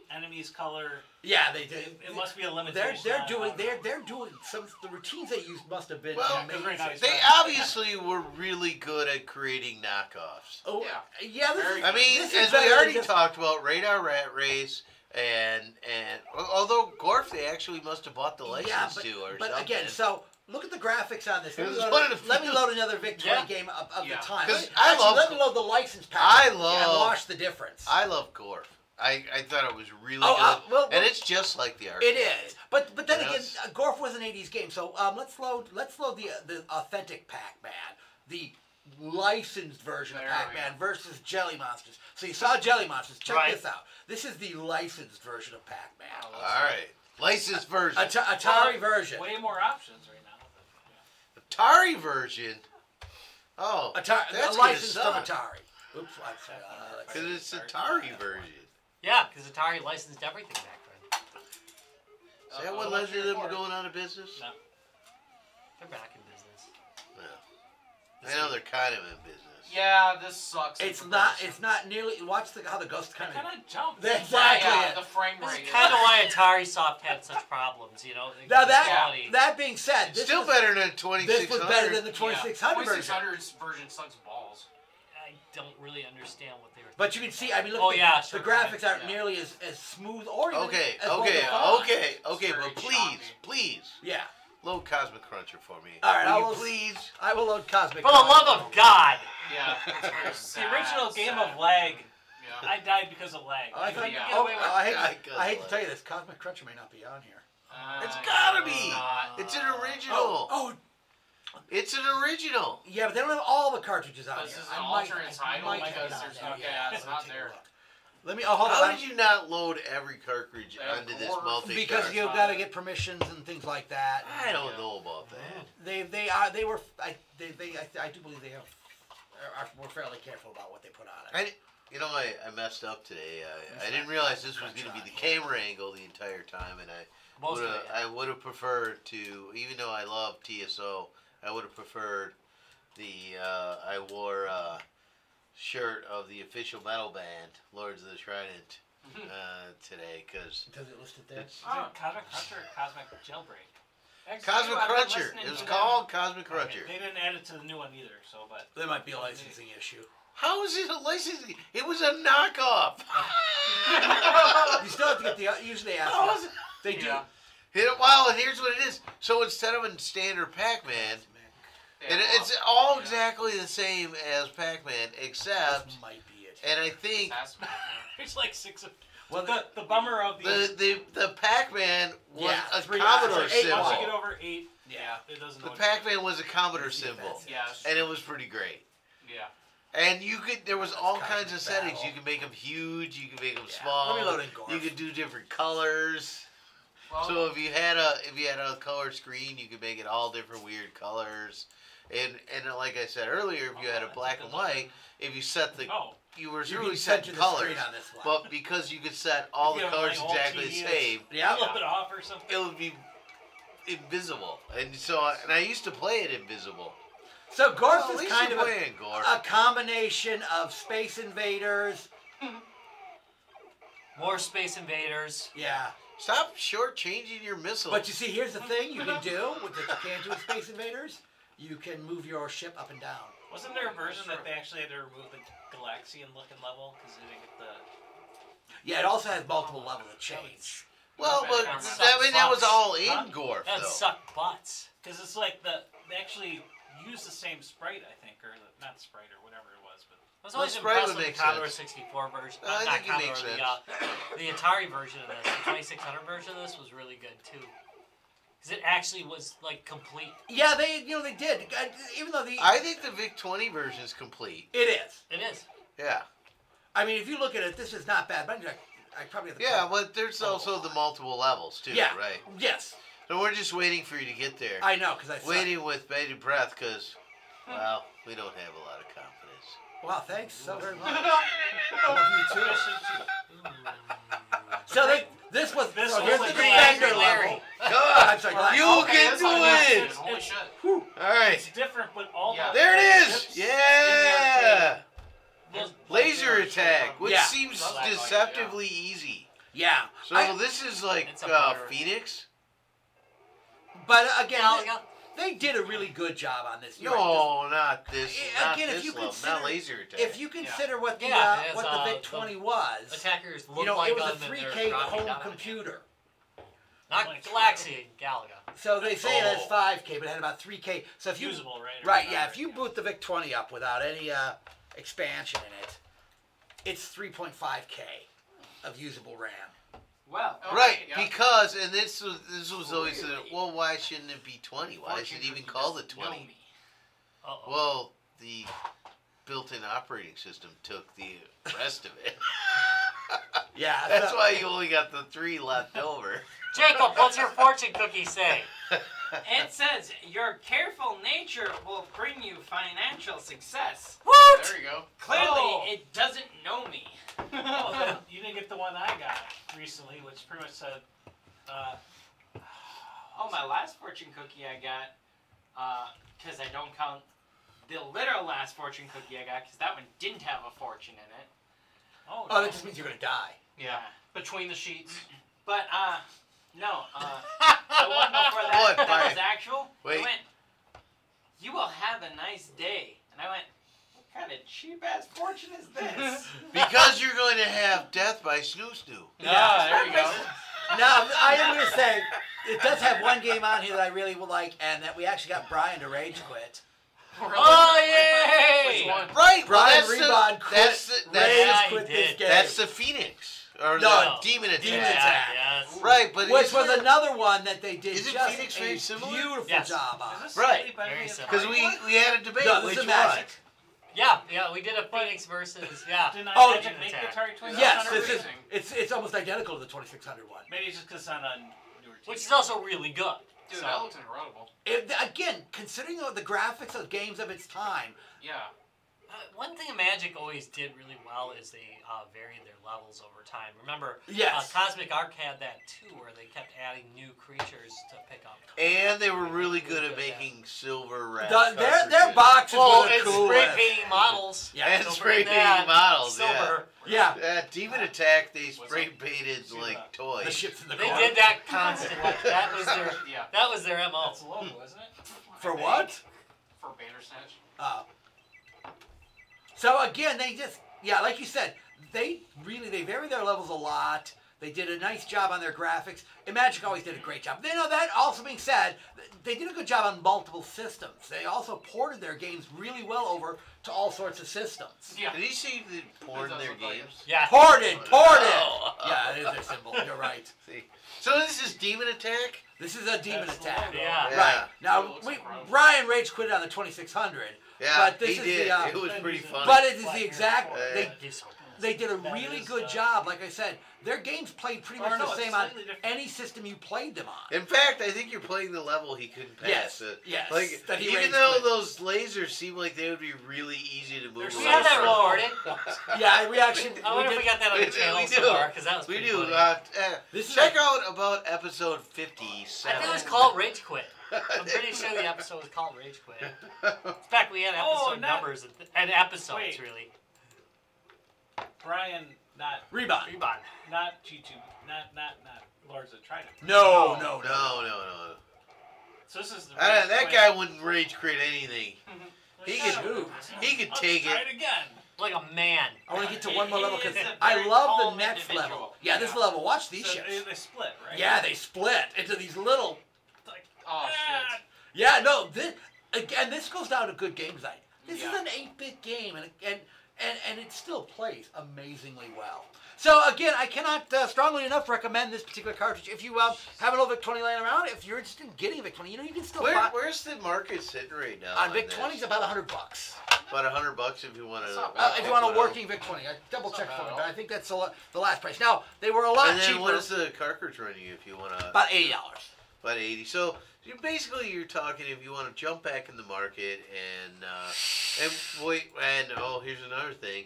enemy's color, Yeah, they did. it must be a They're limitation. they're on doing how- they're doing some the routines they used must have been Well, amazing. right now he's They right. obviously were really good at creating knockoffs. Oh Yeah. yeah. This Very is, I mean, this is as better we than already just- talked about, Radar Rat Race and although Gorf, they actually must have bought the license Yeah, to or but something. again, so look at the graphics on this. It was one of the Let me few- load another VIC-20 Yeah. game of Yeah. the time. 'Cause Let me load the license pack. I and love- watch the difference. I love Gorf. I thought it was really Oh, good, well, and it's just like the arcade. It is, but then You know, again, it's- Gorf was an '80s game. So let's load the authentic Pac-Man, the licensed version There of we Pac-Man go. versus Jelly Monsters. So you saw Jelly Monsters. Check Right. this out. This is the licensed version of Pac-Man, Oh, All right, licensed version, Atari version. Way more options right now. But, Atari version. Oh, Atari, that's a gonna license from suck. Atari. Oops, let's Because see. it's Atari version. Yeah, because Atari licensed everything back then. Is that what led to them going out of business? No. They're back in business. No. I know they're kind of in business. Yeah, this sucks. It's not nearly. Watch how the ghost I kind kind of jumped. Exactly. Yeah, it. the frame This rate. is kind of why Atari Soft had such problems, you know. Now the quality. that being said, this Still was, better than 2600. This was better than the 2600 version. 2600's version sucks balls. I don't really understand what they were. But you can see, I mean, look, Oh, at yeah, the sure, graphics aren't yeah. nearly as smooth or even Okay, as well okay, defined. okay, Very but please, choppy. please, Yeah. load Cosmic Cruncher for me. All right, Will I you will- please? I will load Cosmic. For the love of God! Yeah. It's very The sad, original game sad. of lag. Yeah. I died because of lag. Oh, I, thought, Yeah. I hate to tell you this. Cosmic Cruncher may not be on here. It's gotta be. it's not. It's an original. Oh, It's an original. yeah, but they don't have all the cartridges on This here. is an alternate title might have because it on there's there. no- yeah, it's let me not take a there. look. Let me. Oh, hold How on. did you not load every cartridge Of onto this course. multi? Because you've got to get permissions and things like that. I don't know about that. They were. I do believe they were fairly careful about what they put on it. I messed up today. I didn't realize this was going to be the camera angle the entire time, and Most of it, yeah. I would have preferred to, even though I love TSO, I would have preferred I wore a shirt of the official metal band, Lords of the Trident, today, because Does it list it there? Is it Cosmic Cruncher or Cosmic Jailbreak? Cosmic Cruncher. It was called Cosmic Cruncher. They didn't add it to the new one either, so but There might be a licensing issue. How is it a licensing? It was a knockoff. You still have to get the. Usually they ask. How is it? They do. Yeah. Well, and here's what it is. So instead of a standard Pac-Man, it's all exactly the same as Pac-Man, except, This might be it. and I think there's like 6 of. Well, The bummer of these. the Pac-Man was Yeah, a 3 Commodore hours, 8 symbol. Once you get over 8, Yeah. it doesn't. The know Pac-Man was a Commodore symbol, Yeah. and it was pretty great. Yeah. And you could, there was all Cosmic kinds of settings. Battle. You could make them huge. You could make them Yeah. small. Let me load in Gorf. You could do different colors. Well, So if you had a color screen, you could make it all different weird colors. And like I said earlier, if you had a black and white, if you set the Oh, you were You really can set center the colors, screen on this one. but because you could set all If the you have, colors like, all exactly the TVs. same, Yeah. flip it off or something. it would be invisible. And so, and I used to play it invisible. So Gorf Well, at is least kind you're of playing Gorf. a combination of Space Invaders. More Space Invaders. Yeah. Stop shortchanging your missiles. But you see, here's the thing you can do that you can't do with Space Invaders. You can move your ship up and down. Wasn't there a version that they actually had to remove the Galaxian looking level because they didn't get the. Yeah, it also has multiple levels of change. well, but That's I mean that was all in Huh? Gorf That though. sucked butts. Because it's like they actually use the same sprite, I think, or not sprite or whatever it was, but. I was always Well, Sprite impressed would with the make Commodore sense. 64 version. I Not think it makes Commodore, the Atari version of this, the 2600 version of this was really good too. Because it actually was like complete. Yeah, they did. Even though I think the VIC-20 version is complete. it is. It is. Yeah. I mean, if you look at it, this is not bad. But I probably have to Yeah, cover- but there's also the multiple levels too, Yeah. right? Yes, So we're just waiting for you to get there. I know because I suck. Waiting with bated breath because, well, we don't have a lot of confidence. Wow, thanks so very much. I love you too. So this was This so was here's like the Larry. defender level. Come I'm sorry, on, you okay, can that's do all you it! did. Holy shit. All right, It's different, but all Yeah. the. there it the is! ships Yeah! Those- Laser attack, which Yeah. seems Black light, deceptively easy. Yeah, So this is like It's a butter. Phoenix? but again, Galaga. they did a really good job on this. You're No, not this. Yeah, Not again, if this you level. consider- Not laser attack. If you consider what the Yeah, it's, VIC-20 was, Attackers look you know, like it was a them and they're 3K dropping home down on computer. you. Not Galaxy, Galaga. So they say it has Oh. 5K, but it had about 3K. So if you Usable, right? or right, yeah, whatever, if you boot the VIC-20 up without any expansion in it, it's 3.5K of usable RAM. Well, Okay, Right, yeah. because and this was always well, why shouldn't it be 20? Why is it even called a 20? Uh-oh. Well, the built-in operating system took the rest of it. Yeah, That's so- why you only got the 3 left over. Jacob, what's your fortune cookie say? it says your careful nature will bring you financial success. What? There you go. Clearly, Oh. it doesn't know me. Well, then you didn't get the one I got recently, which pretty much said, Oh, my last fortune cookie I got, because I don't count the literal last fortune cookie I got, because that one didn't have a fortune in it. oh, Oh, that just means you're gonna die. Yeah. Between the sheets. But, no, the one before that, What, that Brian? was actual, Wait. it went, you will have a nice day. And I went, what kind of cheap-ass fortune is this? Because you're going to have Death by Snoo Snoo. Yeah, there you go. Now, I am gonna say, it does have one game on here that I really would like, and that we actually got Brian to rage quit. Oh, yay! Which one? Right, well, Brian that's Rebond the, quit. that's the, Rage that's, Yeah, he quit this did. game. that's the Phoenix. Or No, the Demon Attack. Demon Yeah, Attack. yes. Right, but Which isn't was it- another one that they did Isn't just Phoenix a very similar? beautiful Yes. job on. Is this Right. slightly better Very than the similar. Because Atari we had a debate No, this which is Magic. Yeah, we did a Phoenix versus, yeah. Didn't Oh, Magic make the Attack. Atari 2600? Yes, this is. Amazing. It's almost identical to the 2600 one. Maybe it's just because it's on a newer TV. Which is also really good. Dude, So- that looks incredible. Again, considering the graphics of games of its time, Yeah. One thing Magic always did really well is they varied their levels over time. Remember, Yes. Cosmic Arc had that too, where they kept adding new creatures to pick up. And they were really good at making silver wrap. Their boxes were it's cool. spray painting models. Yeah, and Don't spray forget painting that. models. Silver. Yeah. Demon Attack, they spray painted like The toys. ships in the They car. did that constantly. That was their Yeah. that was their MO. That's the logo, isn't it? For what? For Bandersnatch. So again, they just, like you said, they vary their levels a lot. They did a nice job on their graphics. And Magic always did a great job. You know, that also being said, they did a good job on multiple systems. They also ported their games really well over to all sorts of systems. Yeah. Did you see the porn in their games? Yeah. Ported! Oh. Yeah, it is their symbol. You're right. See. So this is Demon Attack? This is a Demon That's the Attack. logo. Yeah. Yeah. Right. It Now, looks incredible. Ryan rage quit on the 2600. Yeah, But this he is did. the, It was pretty funny. But it is the exact. Yeah. They did a That really is, good job. Like I said, their games played pretty much Or no, the it's same on slightly different. any system you played them on. In fact, I think you're playing the level he couldn't pass. Yes, yes, Like, that he even rage though quit. those lasers seem like they would be really easy to move We away have that from. recorded. Yeah, we actually. I wonder if we got that on the We channel do. somewhere, because that was We pretty do. funny. This is Check like- out about episode I 57. think it was called Rage Quit. I'm pretty sure the episode was called Rage Quit. In fact, we had episode numbers and episodes, Wait. really. Brian, not Rebound. not G2, not Lords of Trident. No. No. So this is the That guy wouldn't rage create anything. He Shut could, up. he could Let's take try it. it again. Like a man. I want to get to one more level because He is a I very love the calm next individual. level. Yeah, this level. Watch these So ships. they split, right? Yeah, they split into these little. It's like, Oh, shit. Yeah, no. Again, this goes down to good game design. This Yeah. is an 8-bit game, and it still plays amazingly well. So again, I cannot strongly enough recommend this particular cartridge. If you have an old VIC-20 laying around, if you're interested in getting a VIC-20, you can still buy. Where's the market sitting right now? On this? VIC-20 is about $100. About $100 if you want to. That's not bad. If you want a working VIC-20, I double checked That's for not me, bad but at I think that's the last price. Now they were a lot And then cheaper. what is the cartridge running you if you want to? About $80. About 80. So you're talking if you want to jump back in the market and wait and here's another thing.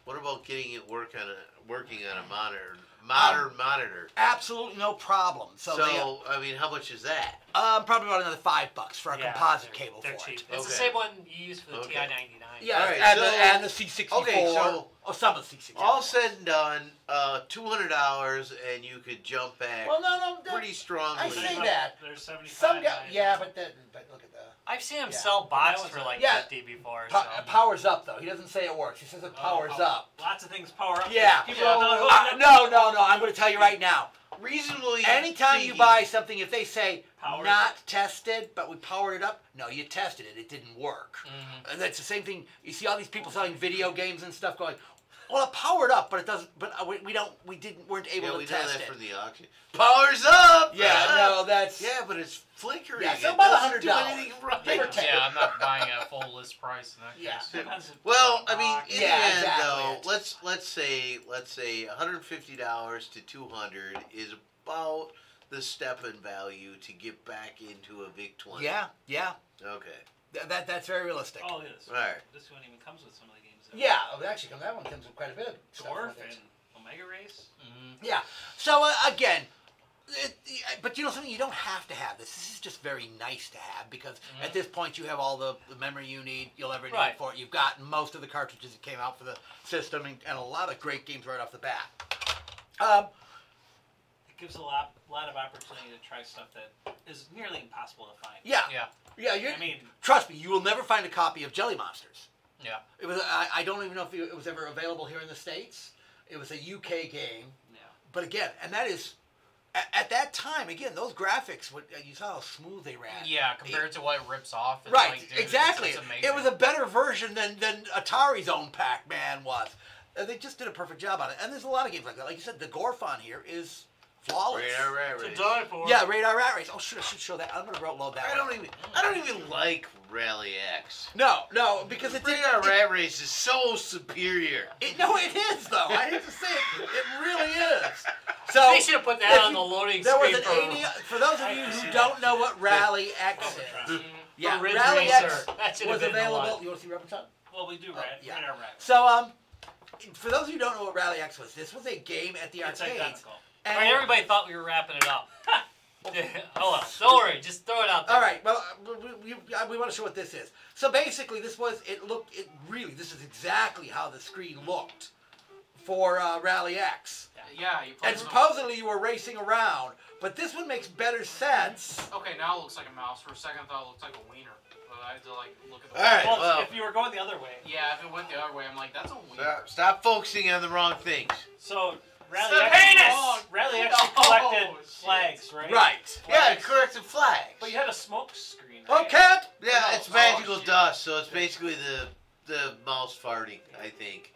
What about getting it working on a modern monitor? Absolutely no problem. So, I mean, how much is that? probably about another $5 for a composite cable They're for cheap. it. It's the Okay. same one you use for the Okay. TI-99. Yeah, Alright, and the C64. Okay, so some of the C64. all said and done, $200, and you could jump back Well, no, pretty strongly. I say that. There's 75. Some guy, but look at that. I've seen him Yeah. sell bots That was for a- like Yeah. 50 before. It powers up though. He doesn't say it works. He says it powers up. Lots of things power up. Yeah. People don't know who No. I'm going to tell you right now. Reasonably. Anytime you speaking- buy something, if they say Powered not up. tested, but we powered it up, no, you tested it. It didn't work. Mm-hmm. And that's the same thing. You see all these people selling video games and stuff going, well, it powered up, but it doesn't. But weren't able Yeah, to we know test that it. from the auction. Powers up. Yeah, no, that's Yeah, but it's flickering. Yeah, so It about doesn't do $100. anything right. Give or take. Yeah, I'm not buying a full list price in that Yeah. case. Sometimes it- Well, I mean, in Yeah, the end, exactly though, it. let's say $150 to $200 is about the step-in value to get back into a VIC-20. Yeah. Okay. That's very realistic. Oh, it is. All right. This one even comes with some of the games. Yeah, actually, that one comes with quite a bit of stuff Dwarf with it. and Omega Race. Mm-hmm. Yeah. So again, but you know something, you don't have to have this. This is just very nice to have because at this point you have all the memory you'll ever need Right. for it. You've got most of the cartridges that came out for the system and a lot of great games right off the bat. It gives a lot of opportunity to try stuff that is nearly impossible to find. Yeah. I mean, Trust me, you will never find a copy of Jelly Monsters. Yeah. It was. I don't even know if it was ever available here in the States. It was a UK game. yeah. But again, and that is, at that time, again, those graphics, you saw how smooth they ran. Yeah, compared to what it rips off. It's Right, like, dude, exactly. It's amazing. It was a better version than Atari's own Pac-Man was. They just did a perfect job on it. And there's a lot of games like that. Like you said, the Gorfon here is flawless. Radar Rat Race. To die for. Yeah, Radar Rat Race. Oh, shoot, I should show that. I'm going to load that I one. don't even like Rally X. No, because it didn't. Radar Rat Race is so superior. No, it is, though. I hate to say it. It really is. So, They should have put that if on the loading there was screen an 80. For those of you who don't know what Rally X is, Yeah, Ridge Rally Racer. X That should have was been the available. one. You want to see Rubber Time? Well, we do yeah. right our rack. So, for those of you who don't know what Rally X was, this was a game at the It's arcades. identical. And All right, everybody thought we were wrapping it up. Oh well, don't worry, just throw it out there. all right, well, we want to show what this is. So basically, this is exactly how the screen looked for Rally X. Yeah, you played And supposedly you were racing around, but this one makes better sense. Okay, now it looks like a mouse. For a second, I thought it looked like a wiener. But I had to like look at the. All right, Well, well, if you were going the other way. Yeah, if it went the other way, I'm like, that's a wiener. stop focusing on the wrong things. So Rally The X, penis! Rally X Oh, collected shit. flags, right? Right. Yeah, correct the flags. But you had a smoke screen. Right? Okay. Yeah, Oh, it's magical shit. dust, so it's basically the mouse farting, I think.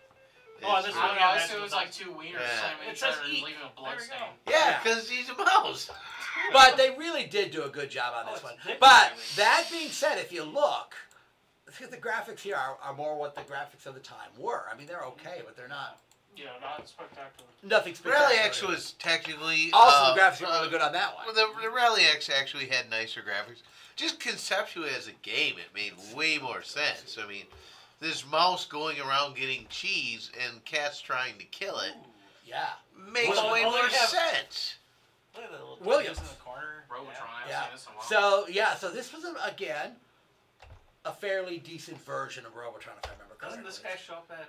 Oh, Is this I the- don't know. I assume it was like two wieners Yeah. slamming It each says other and eat. leaving a There blood we stain. go. Yeah, because he's a mouse. But they really did do a good job on Oh, this it's one. addictive, But I mean. that being said, if you look, the graphics here are more what the graphics of the time were. I mean, they're okay, but they're not Yeah, not spectacular. nothing spectacular. Rally X was technically Also, the graphics were really good on that one. Well, the Rally X actually had nicer graphics. Just conceptually as a game, it made way more sense. I mean, this mouse going around getting cheese and cats trying to kill it Yeah. makes Well, way well, more they have- sense. Look at the little Williams. in the corner. Robotron, I haven't Yeah. seen this in a while. So yeah, so this was again a fairly decent version of Robotron, if I remember correctly. Doesn't this guy show up at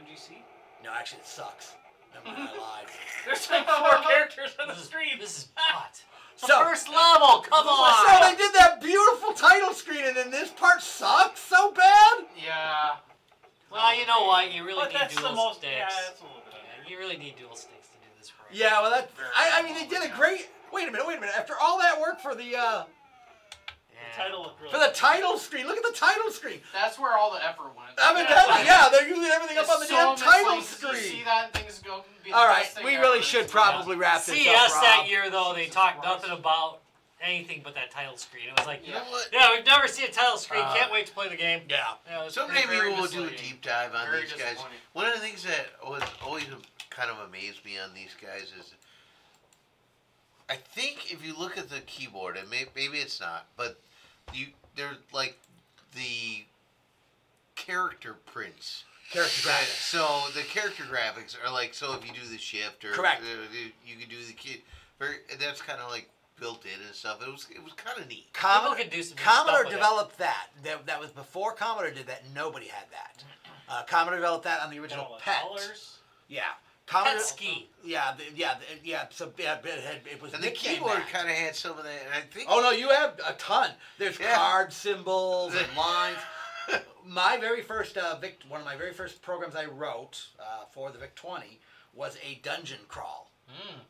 MGC? No, actually, it sucks. Never mind, I lied. There's like 4 characters on the This is- screen. This is hot. The So- first level, come So on. they did that beautiful title screen, and then this part sucks so bad. Yeah. Well, you know what? You really But need that's dual the most. sticks. Yeah, that's a little bit. Yeah, you really need dual sticks to do this program. Yeah, well, that Very I mean, they did a yeah. great. Wait a minute. After all that work for the Yeah. Title looked really. for the title screen, look at the title screen. That's where all the effort went. Evidently, yeah, they're using everything up on the It's damn so title misleading. You see screen. that and things go. Be the All right, best thing we ever. really should probably wrap this CES up, that Rob. year, though, they talked nothing about anything but that title screen. It was like, You know what? yeah, we've never seen a title screen. Can't wait to play the game. Yeah. Yeah, it was Someday very maybe we'll do a misleading. deep dive on Very these guys. disappointing. One of the things that was always kind of amazed me on these guys is, I think if you look at the keyboard, and maybe it's not, but they're like the character prints. Character Right, graphics. so the character graphics are like, so if you do the shift or Correct. you can do the key, that's kind of like built in and stuff. It was kind of neat. People could do some neat Commodore stuff with it. developed that. That was before Commodore did that. Nobody had that. Commodore developed that on the original all the PET. colors. Yeah. Commodore. Pet ski. Yeah, yeah. So yeah, it was And the nicknamed keyboard that. kind of had some of that. And I think Oh no, you have a ton. There's Yeah. card symbols and lines. My very first one of my very first programs I wrote for the VIC-20 was a dungeon crawl,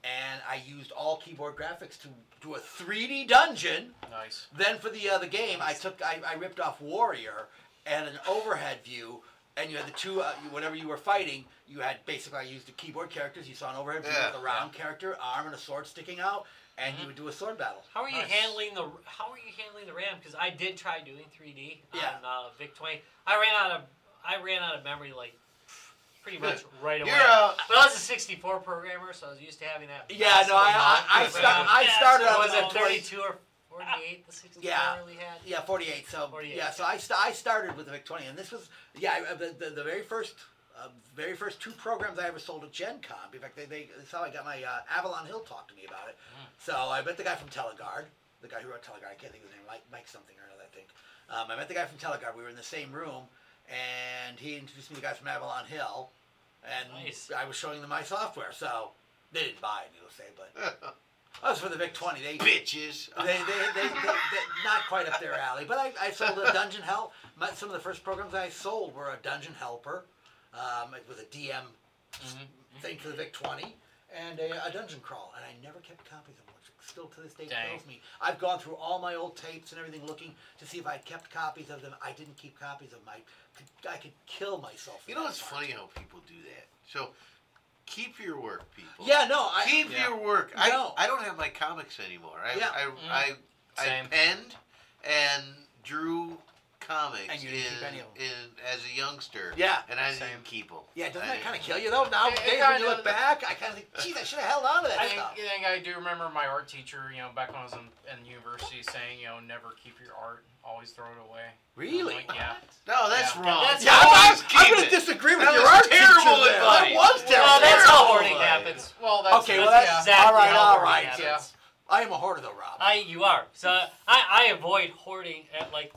and I used all keyboard graphics to do a 3D dungeon. Nice. Then for the game, I ripped off Warrior and an overhead view, and you had the two whenever you were fighting, you had basically I used the keyboard characters. You saw an overhead view Yeah. with a round character, arm, and a sword sticking out, and you would do a sword battle. How are you Nice. handling the RAM? Because I did try doing 3D Yeah. on VIC-20. I ran out of memory like pretty much right away. you're out. But I was a 64 programmer, so I was used to having that. Yeah, no, I started What on was the it 32 or 48? The 64 Yeah. really had. Yeah, 48. So 48. yeah, so I started with the VIC-20, and this was the very first two programs I ever sold at Gen Con. In fact, that's how I got my Avalon Hill talked to me about it. So I met the guy from Teleguard, the guy who wrote Teleguard. I can't think of his name, Mike something or another, I think. I met the guy from Teleguard. We were in the same room, and he introduced me to the guys from Avalon Hill, and Nice. I was showing them my software. So they didn't buy it, needless to say, but that was for the VIC-20. Bitches. They not quite up their alley, but I sold a dungeon help. Some of the first programs I sold were a dungeon helper, with a DM thing for the VIC-20, and a dungeon crawl. And I never kept copies of them, which still to this day Dang. kills me. I've gone through all my old tapes and everything looking to see if I kept copies of them. I didn't keep copies of them. I could kill myself. for You know, that it's part. funny how people do that. So keep your work, people. Yeah, no, Keep your work. I No. don't have my comics anymore. Yeah. I Same. penned and drew comics And you didn't keep any of 'em. as a youngster. Yeah. And I Same. didn't keep them. Yeah, doesn't I that didn't- kind of kill you though? Nowadays, when you kinda- look back, I kind of think, geez, I should have held on to that I stuff. think I do remember my art teacher, back when I was in university, saying, never keep your art, always throw it away. Really? Like, yeah. No, that's Yeah. wrong. That's- Yeah, Always I'm keep going to it. disagree with That your was art terrible teacher there. advice. That was terrible. Well, that's how terrible hoarding advice. happens. Well, that's Okay, well, That's that's exactly all right, how all hoarding right. happens. Yeah. I am a hoarder though, Rob. You are. So I avoid hoarding at like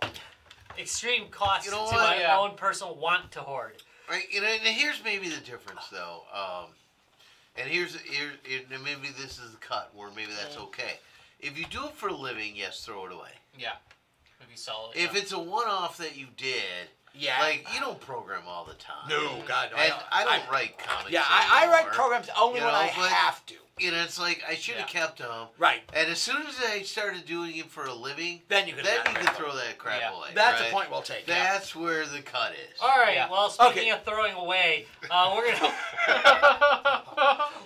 extreme costs You know to what? my Yeah. own personal want to hoard. Right, and here's maybe the difference though. And and maybe this is the cut where maybe that's okay. If you do it for a living, yes, throw it away. Yeah. If you sell it. If it's a one-off that you did, Yeah. like you don't program all the time. No, God, no. And I don't write comics. Yeah, I write anymore. programs only You when know, I but- have to. It's like I should have kept them. Right. And as soon as I started doing it for a living, Then you can. throw that crap Yeah. away. That's right? a point well taken. Yeah. That's where the cut is. All right. Yeah. Well, speaking Okay. of throwing away, we're gonna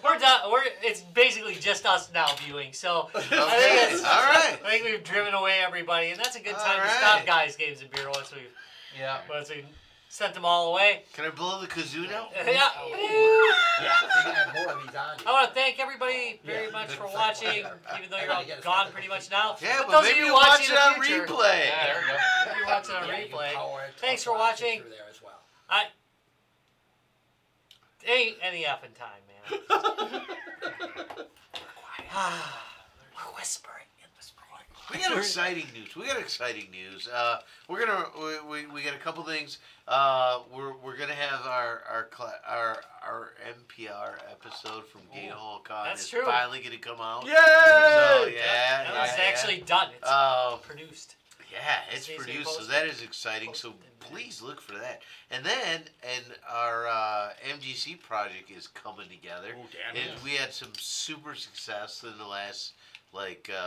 we're done. It's basically just us now viewing. So I think Okay. it's, All right. I think we've driven away everybody, and that's a good All time to right. stop guys, games, and beer once we sent them all away. Can I blow the kazoo now? Yeah. Yeah, so you can have more of these on. I want to thank everybody very Yeah. much for watching, even though you're all gone pretty much now. Yeah, But but those of maybe you you watching watch in it the on future- replay. Yeah, there we go. If you're watching on Yeah, you can replay, power it, thanks for watch it watching. through there as well. Ain't any effing time, man. We're whispering. We got exciting news. We We're gonna we got a couple things. We're gonna have our NPR episode from Gate Hall Con. That's is true. finally gonna come out. Yay! So yeah, That was yeah. actually done. It's produced. Yeah, it's Stays produced, so posted. that is exciting. So Posted. please look for that. And then, our MGC project is coming together. Oh, damn And it. we had some super success in the last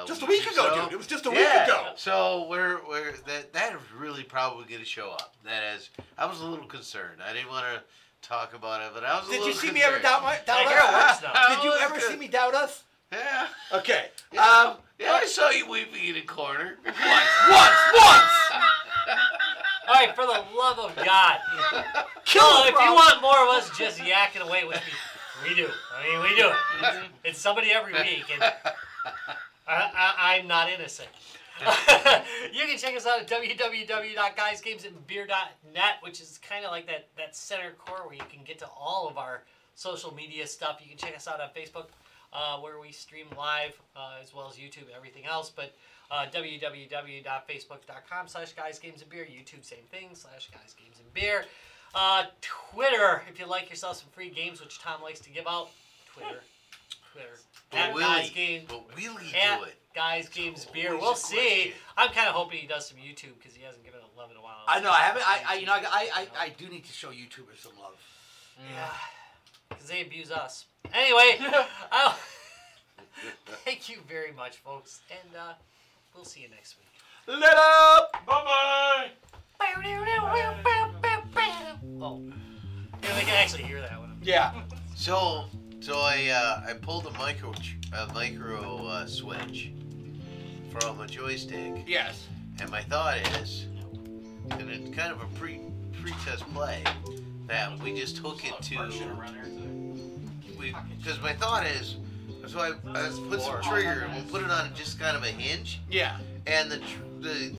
Just a week week or ago, so. dude. It was just a week Yeah. ago. So that is really probably going to show up. I was a little concerned. I didn't want to talk about it, but I was a Did little you see concerned. me ever doubt Like, us? here it works now. Did you That ever was see good. me doubt us? Yeah. Okay. Yeah, I saw you weeping in a corner. Once! All right, for the love of God. Kill Well, us, if you bro. want more of us just yakking away, which we do. I mean, we do it. It's somebody every week, and I'm not innocent. You can check us out at www.guysgamesandbeer.net, which is kind of like that center core where you can get to all of our social media stuff. You can check us out on Facebook, where we stream live, as well as YouTube and everything else. But www.facebook.com/guysgamesandbeer, YouTube, same thing, /guysgamesandbeer. Twitter, if you like yourself some free games, which Tom likes to give out. Twitter. But At will Guys he? Game- But will he at do it? Guys Games Beer. always We'll a see. question. I'm kind of hoping he does some YouTube because he hasn't given a love in a while. I know, I haven't. I do need to show YouTubers some love. Yeah, because they abuse us. Anyway, thank you very much, folks, and we'll see you next week. Lit up! Bye bye. Oh, yeah, they can actually hear that one. Yeah. So I pulled a micro switch from a joystick, Yes. and my thought is, and it's kind of a pre-test play, that we just hook it to, because my thought is, so I put some trigger and we'll put it on just kind of a hinge, Yeah. and the